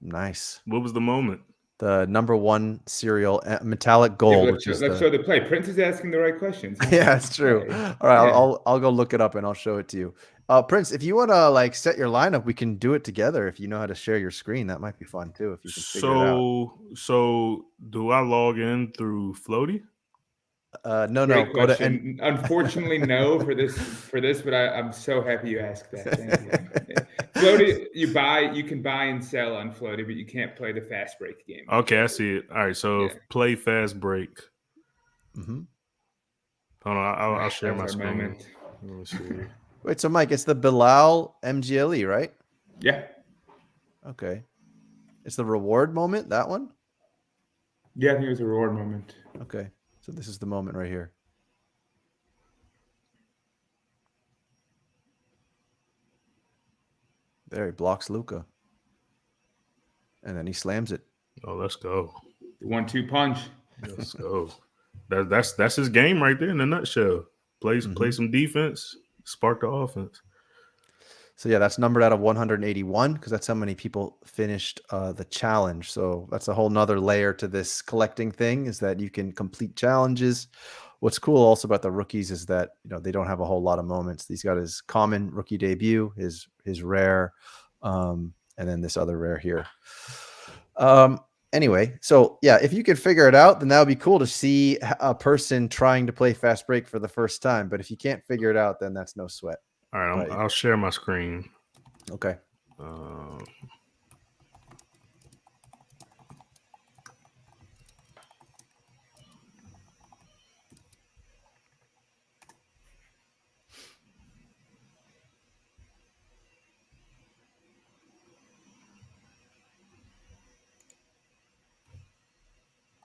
Nice. What was the moment? The number 1 cereal, metallic gold. Let's show the play. Prince is asking the right questions. Yeah, it's true. All right, I'll go look it up and I'll show it to you. Prince, if you want to set your lineup, we can do it together. If you know how to share your screen, that might be fun too. If you can figure it out. So do I log in through Floaty? No. Go to unfortunately, no for this, but I'm so happy you asked that. Thank you. Floaty, you can buy and sell on Floaty, but you can't play the fast break game. Okay, I see it. All right, so play fast break. Mm-hmm. Hold on, I'll share my screen. Moment. Let me see. Wait, so Mike, it's the Bilal MGLE, right? Yeah. Okay. It's the reward moment, that one? Yeah, I think it was a reward moment. Okay. So this is the moment right here. There, he blocks Luka. And then he slams it. Oh, let's go. The 1-2 punch. Let's go. That's his game right there in a nutshell. Play some defense, spark the offense. So yeah, that's numbered out of 181 because that's how many people finished the challenge. So that's a whole nother layer to this collecting thing, is that you can complete challenges What's cool also about the rookies is that they don't have a whole lot of moments. He's got his common rookie debut, his rare, and then this other rare here. Anyway, so yeah, if you could figure it out, then that would be cool to see a person trying to play fast break for the first time. But if you can't figure it out, then that's no sweat. All right, I'll share my screen. Okay.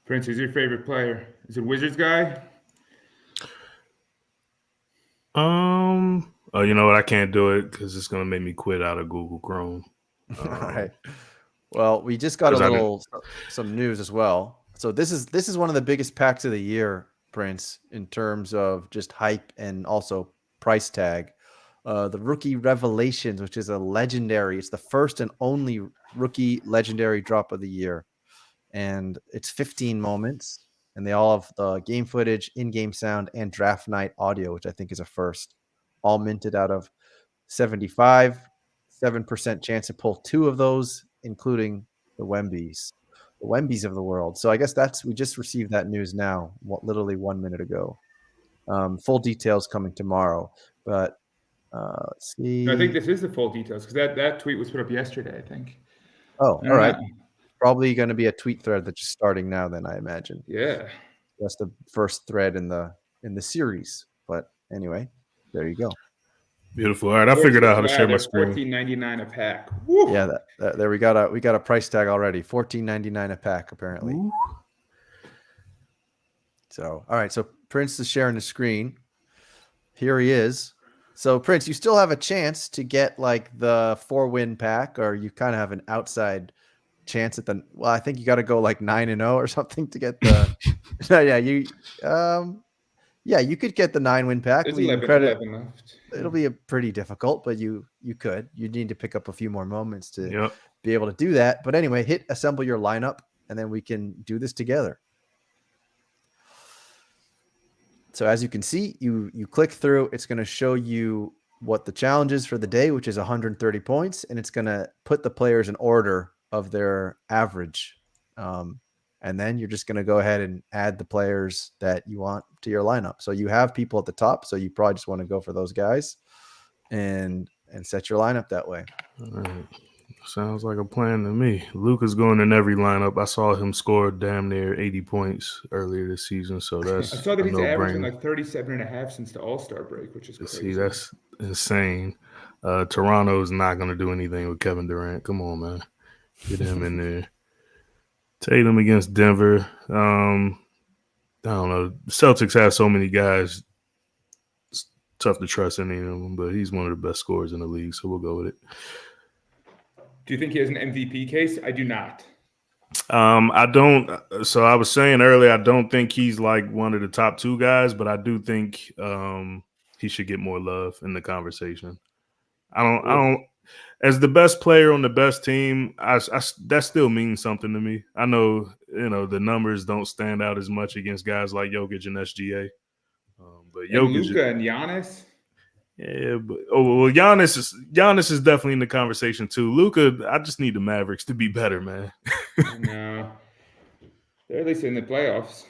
Prince, who's your favorite player? Is it Wizards guy? You know what? I can't do it because it's gonna make me quit out of Google Chrome. All right. Well, we just got some news as well. So this is one of the biggest packs of the year, Prince, in terms of just hype and also price tag. The Rookie Revelations, which is a legendary. It's the first and only rookie legendary drop of the year. And it's 15 moments, and they all have the game footage, in-game sound, and draft night audio, which I think is a first. All minted out of 75, 7% chance to pull 2 of those, including the Wembies of the world. So I guess we just received that news now, literally 1 minute ago. Full details coming tomorrow, but let's see. No, I think this is the full details because that tweet was put up yesterday, I think. Oh, all right. Probably going to be a tweet thread that's just starting now, then I imagine. Yeah. That's the first thread in the series. But anyway, there you go. Beautiful. All right, I figured out how to share my screen. $14.99 a pack. Woo! Yeah, there we got a price tag already. $14.99 a pack, apparently. Ooh. So, all right. So Prince is sharing the screen. Here he is. So Prince, you still have a chance to get like the 4-win pack, or you kind of have an outside chance at I think you got to go like 9-0 or something to get the. You could get the 9-win pack. There's 11 left. It'll be pretty difficult, but you could. You need to pick up a few more moments to be able to do that. But anyway, hit assemble your lineup, and then we can do this together. So as you can see, you click through. It's going to show you what the challenge is for the day, which is 130 points, and it's going to put the players in order of their average. And then you're just going to go ahead and add the players that you want to your lineup. So you have people at the top, so you probably just want to go for those guys and set your lineup that way. All right. Sounds like a plan to me. Luka's going in every lineup. I saw him score damn near 80 points earlier this season, so that's I saw that he's averaging like 37.5 since the All-Star break, which is crazy. See, that's insane. Toronto's not going to do anything with Kevin Durant. Come on, man. Get him in there. Tatum against Denver. I don't know. The Celtics have so many guys. It's tough to trust any of them, but he's one of the best scorers in the league, so we'll go with it. Do you think he has an MVP case? I do not. I don't. So I was saying earlier, I don't think he's like one of the top 2 guys, but I do think he should get more love in the conversation. I don't. As the best player on the best team, that still means something to me. I know, the numbers don't stand out as much against guys like Jokic and SGA. But Jokic, Luka and Giannis. Yeah, but Giannis is definitely in the conversation too. Luka, I just need the Mavericks to be better, man. No, they're at least in the playoffs.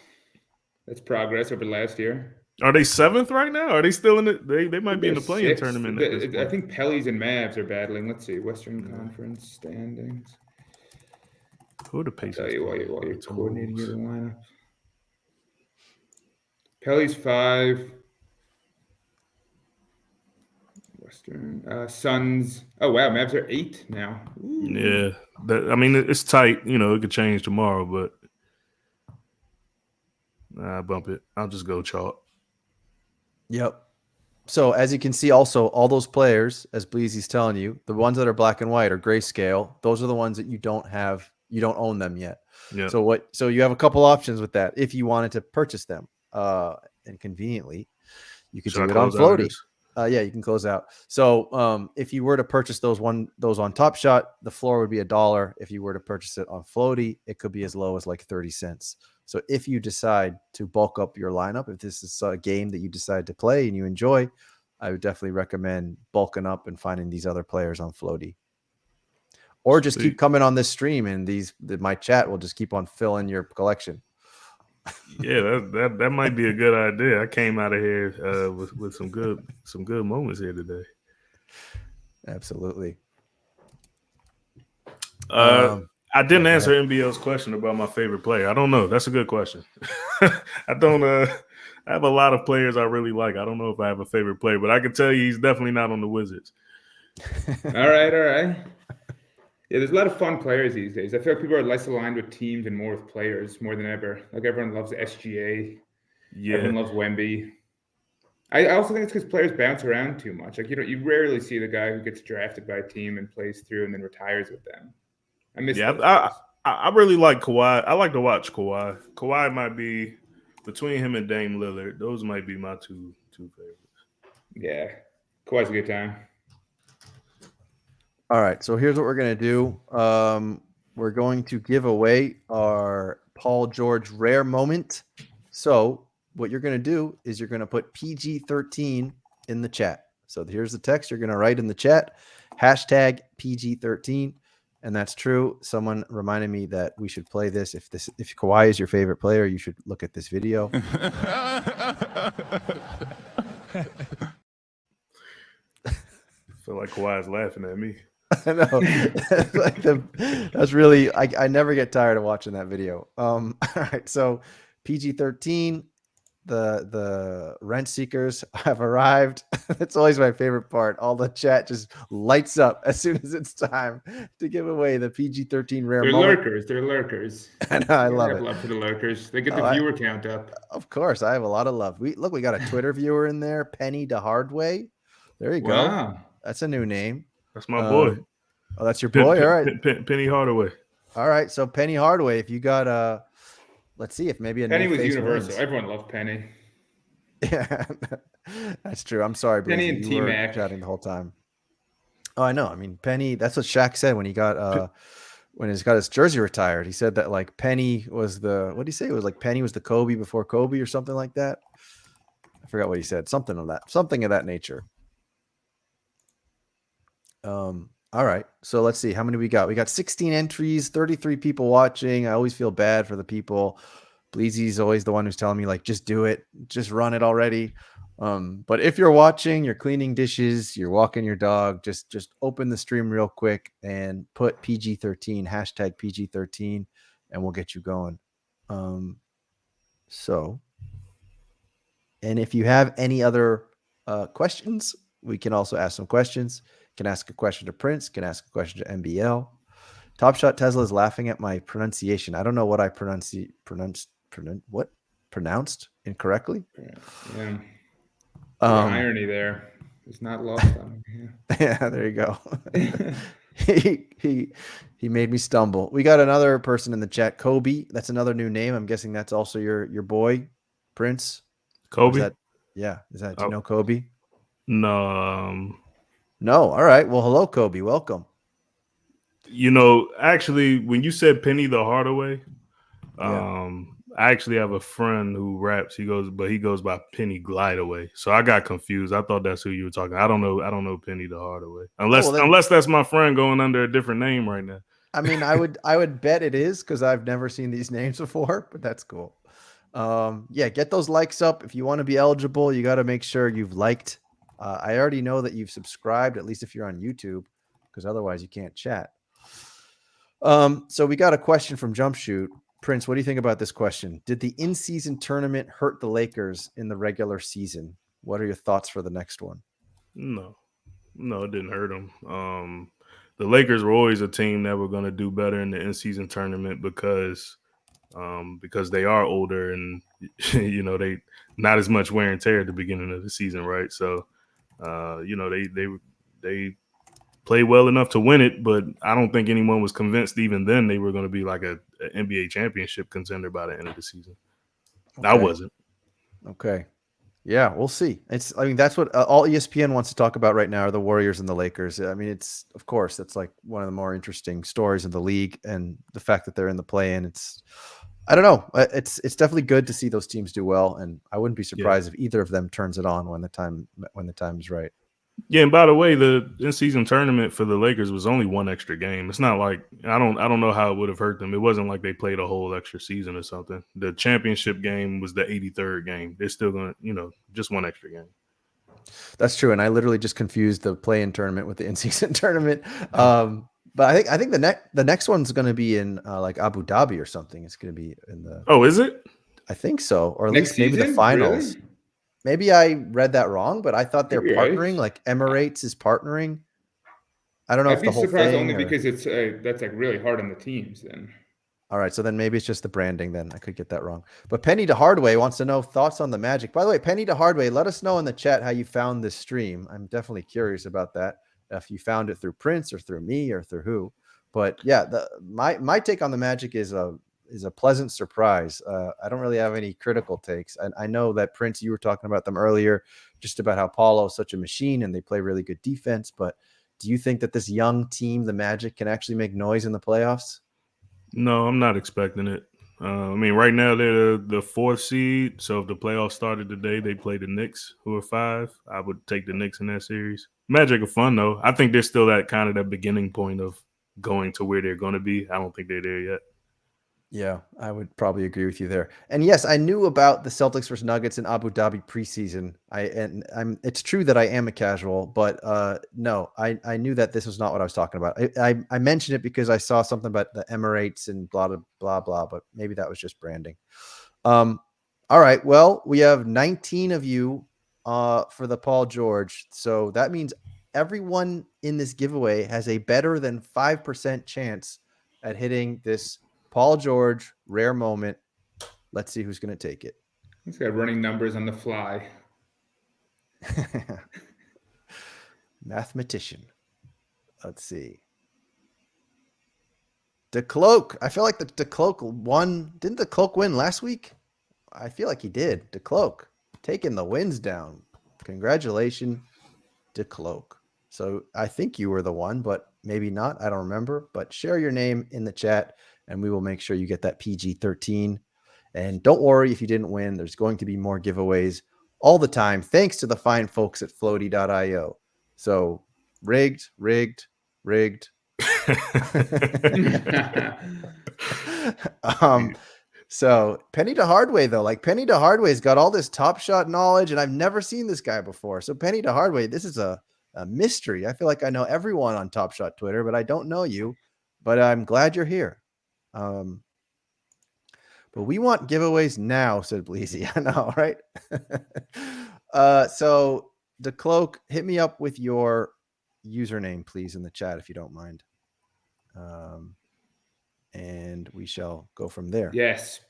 That's progress over last year. Are they 7th right now? Are they still in it? They might be in the play-in 6th. tournament. I think Pellies and Mavs are battling. Let's see, Western Conference standings. Who are the Pacers? I'll tell you while you're coordinating your lineup. Pellies 5. Western Suns. Oh wow, Mavs are 8 now. Ooh. Yeah, it's tight. It could change tomorrow, but bump it. I'll just go chalk. Yep. So as you can see, also all those players, as Bleezy's telling you, the ones that are black and white or grayscale, those are the ones that you don't own them yet. Yeah. So you have a couple options with that. If you wanted to purchase them, and conveniently, you could do it on Floaty. Yeah, you can close out. So if you were to purchase those on Top Shot, the floor would be $1. If you were to purchase it on Floaty, it could be as low as like 30 cents. So if you decide to bulk up your lineup, if this is a game that you decide to play and you enjoy, I would definitely recommend bulking up and finding these other players on Floaty. Or just keep coming on this stream, and my chat will just keep on filling your collection. Yeah, that might be a good idea. I came out of here with some good moments here today. Absolutely. I didn't answer NBL's question about my favorite player. I don't know. That's a good question. I don't. I have a lot of players I really like. I don't know if I have a favorite player, but I can tell you he's definitely not on the Wizards. All right. Yeah, there's a lot of fun players these days. I feel like people are less aligned with teams and more with players more than ever. Like everyone loves SGA. Yeah. Everyone loves Wemby. I also think it's because players bounce around too much. Like you rarely see the guy who gets drafted by a team and plays through and then retires with them. I miss. Yeah, I really like Kawhi. I like to watch Kawhi. Kawhi might be between him and Dame Lillard. Those might be my two favorites. Yeah, Kawhi's a good time. All right, so here's what we're going to do. We're going to give away our Paul George rare moment. So what you're going to do is you're going to put PG-13 in the chat. So here's the text you're going to write in the chat, hashtag PG-13. And that's true. Someone reminded me that we should play this. If Kawhi is your favorite player, you should look at this video. I feel like Kawhi's laughing at me. I know. That's really, I never get tired of watching that video. All right. So PG-13, the rent seekers have arrived. That's always my favorite part. All the chat just lights up as soon as it's time to give away the PG-13 rare moment. They're lurkers. I know, I love it. Love for the lurkers. They get the viewer count up. Of course. I have a lot of love. We got a Twitter viewer in there, Penny DeHardway. There you go. Wow. That's a new name. That's my boy. Oh, that's your boy? All right. Penny Hardaway. All right. So Penny Hardaway, if you got let's see if maybe Penny was universal. Wins. Everyone loved Penny. Yeah, that's true. I'm sorry, Penny and T-Mac chatting the whole time. Oh, I know. I mean, Penny. That's what Shaq said when he got when he's got his jersey retired. He said that like Penny was the what did he say? It was like Penny was the Kobe before Kobe or something like that. I forgot what he said. Something of that nature. All right. So let's see how many we got. We got 16 entries, 33 people watching. I always feel bad for the people. Bleezy's always the one who's telling me like, just do it, just run it already. But if you're watching, you're cleaning dishes, you're walking your dog, just open the stream real quick and put PG-13, hashtag PG-13, and we'll get you going. So, and if you have any other questions, we can also ask some questions. Can ask a question to Prince, can ask a question to MBL. Top Shot Tesla is laughing at my pronunciation. I don't know what I pronounced incorrectly. Yeah. Irony there. It's not lost on me. Yeah, there you go. he made me stumble. We got another person in the chat, Kobe. That's another new name. I'm guessing that's also your boy, Prince. Kobe. Do you know Kobe? No. No. All right. Well, hello, Kobe. Welcome. You know, actually, when you said Penny the Hardaway, I actually have a friend who raps. He goes by Penny Glideaway. So I got confused. I thought that's who you were talking. I don't know Penny the Hardaway. Unless that's my friend going under a different name right now. I mean, I would bet it is because I've never seen these names before, but that's cool. Get those likes up. If you want to be eligible, you got to make sure you've liked. I already know that you've subscribed, at least if you're on YouTube, because otherwise you can't chat. So we got a question from Jumpshoot. Prince, what do you think about this question? Did the in-season tournament hurt the Lakers in the regular season? What are your thoughts for the next one? No, it didn't hurt them. The Lakers were always a team that were going to do better in the in-season tournament because they are older and they not as much wear and tear at the beginning of the season, right? So they played well enough to win it, but I don't think anyone was convinced even then they were going to be like an NBA championship contender by the end of the season. Okay. I wasn't. Okay. Yeah, we'll see. That's what all ESPN wants to talk about right now are the Warriors and the Lakers. I mean, that's like one of the more interesting stories in the league, and the fact that they're in the play-in. I don't know. It's definitely good to see those teams do well, and I wouldn't be Yeah. surprised if either of them turns it on when the time is right. Yeah, and by the way, the in-season tournament for the Lakers was only one extra game. It's not like I don't know how it would have hurt them. It wasn't like they played a whole extra season or something. The championship game was the 83rd game. They're still going to, just one extra game. That's true, and I literally just confused the play-in tournament with the in-season tournament. But I think the next one's going to be in like Abu Dhabi or something. It's going to be in the. Oh, is it? I think so, or at Next least maybe the season? finals. Really? Maybe I read that wrong, but I thought they're Could be right. partnering. Like Emirates is partnering. I don't know I'd if be the whole surprised thing. only or- because it's that's like really hard on the teams. Then All right, so then maybe it's just the branding. Then I could get that wrong. But Penny to Hardway wants to know thoughts on the Magic. By the way, Penny to Hardway, let us know in the chat how you found this stream. I'm definitely curious about that. If you found it through Prince or through me or through who. But yeah, my take on the Magic is a pleasant surprise. I don't really have any critical takes. I know that Prince, you were talking about them earlier, just about how Paulo is such a machine and they play really good defense. But do you think that this young team, the Magic, can actually make noise in the playoffs? No, I'm not expecting it. Right now they're the 4th seed. So if the playoffs started today, they play the Knicks, who are 5. I would take the Knicks in that series. Magic are fun though. I think they're still that beginning point of going to where they're going to be. I don't think they're there yet. Yeah, I would probably agree with you there. And yes, I knew about the Celtics versus Nuggets in Abu Dhabi preseason. It's true that I am a casual, but no, I knew that this was not what I was talking about. I mentioned it because I saw something about the Emirates and blah blah blah blah, but maybe that was just branding. All right, well, we have 19 of you for the Paul George, so that means everyone in this giveaway has a better than 5% chance at hitting this Paul George rare moment. Let's see who's going to take it. he's got running numbers on the fly. Mathematician. Let's see. DeCloak. I feel like the DeCloak won. Didn't the Cloak win last week? I feel like he did. DeCloak taking the wins down. Congratulations, DeCloak. So I think you were the one, but maybe not. I don't remember. But share your name in the chat, and we will make sure you get that PG-13. And don't worry if you didn't win. There's going to be more giveaways all the time, thanks to the fine folks at floaty.io. So rigged. So Penny to Hardway, though, like Penny to Hardway's got all this Top Shot knowledge, and I've never seen this guy before. So Penny to Hardway, this is a mystery. I feel like I know everyone on Top Shot Twitter, but I don't know you. But I'm glad you're here. But we want giveaways now, said Bleezy. I know, right? So DeCloak, hit me up with your username, please, in the chat, if you don't mind. And we shall go from there. Yes,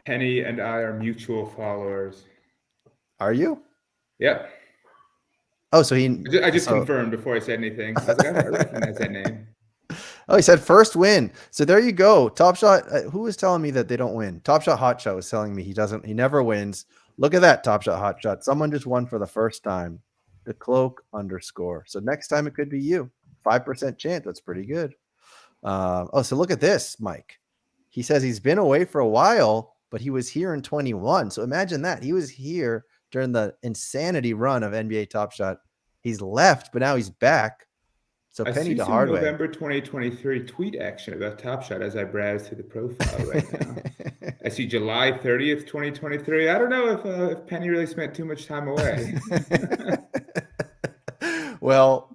Penny and I are mutual followers. Are you? Yep. Oh, so he. I just confirmed before I said anything. I was like, I recognize that name. Oh, he said first win. So there you go. Top Shot. Who was telling me that they don't win? Top Shot Hot Shot was telling me he never wins. Look at that, Top Shot Hot Shot. Someone just won for the first time. DeCloak _. So next time it could be you. 5% chance. That's pretty good. So look at this, Mike. He says he's been away for a while, but he was here in 21. So imagine that. He was here during the insanity run of NBA Top Shot. He's left, but now he's back. So I Penny see to some Hardway. November 2023 tweet action about Top Shot as I browse through the profile right now. I see July 30th, 2023. I don't know if Penny really spent too much time away. Well,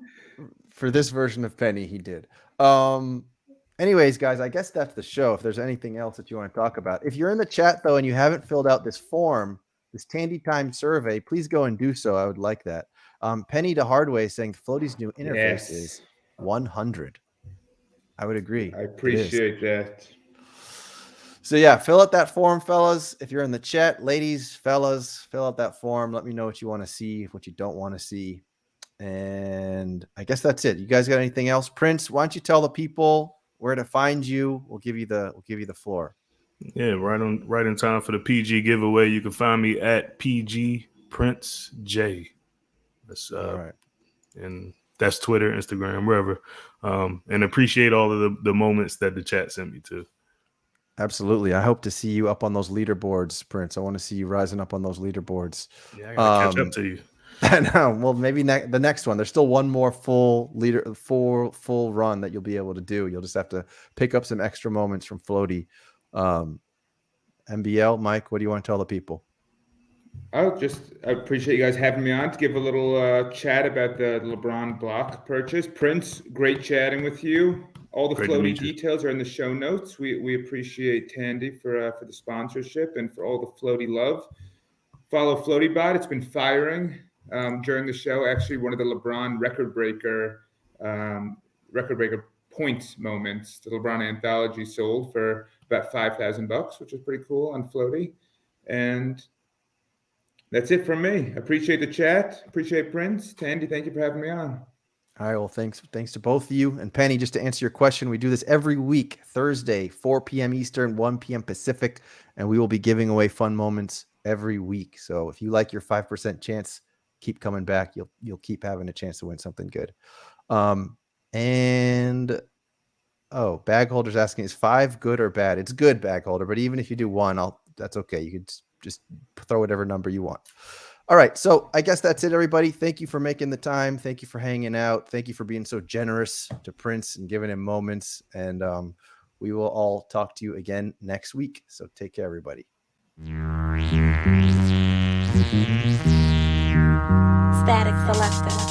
for this version of Penny, he did. Anyways, guys, I guess that's the show. If there's anything else that you want to talk about. If you're in the chat, though, and you haven't filled out this form, this Tandy Time survey, please go and do so. I would like that. Penny to Hardway saying Floaty's new interface is 100. I would agree. I appreciate that. So yeah, fill out that form, fellas. If you're in the chat, ladies, fellas, fill out that form. Let me know what you want to see, what you don't want to see. And I guess that's it. You guys got anything else? Prince, why don't you tell the people where to find you? We'll give you the floor. Yeah, right in time for the PG giveaway. You can find me at PG Prince J. That's All right. And that's Twitter, Instagram, wherever. And appreciate all of the moments that the chat sent me to. Absolutely. I hope to see you up on those leaderboards, Prince. I want to see you rising up on those leaderboards. Yeah, I gotta catch up to you. I know. Well, maybe the next one. There's still one more full run that you'll be able to do. You'll just have to pick up some extra moments from Floaty. MBL, Mike, what do you want to tell the people? I appreciate you guys having me on to give a little chat about the LeBron block purchase. Prince, great chatting with you. All the Floaty details are in the show notes. We appreciate Tandy for the sponsorship and for all the Floaty love. Follow FloatyBot. It's been firing during the show. Actually, one of the LeBron record breaker points moments. The LeBron anthology sold for about $5,000, which is pretty cool on Floaty. And that's it from me. Appreciate the chat. Appreciate Prince. Tandy, thank you for having me on. All right. Well, thanks to both of you. And Penny, just to answer your question, we do this every week, Thursday, 4 p.m. Eastern, 1 p.m. Pacific, and we will be giving away fun moments every week. So if you like your 5% chance, keep coming back. You'll keep having a chance to win something good. Bag holder's asking, is 5 good or bad? It's good, bag holder, but even if you do 1, that's okay. You could just throw whatever number you want. All right. So I guess that's it, everybody. Thank you for making the time. Thank you for hanging out. Thank you for being so generous to Prince and giving him moments. And we will all talk to you again next week. So take care, everybody. Static Selector.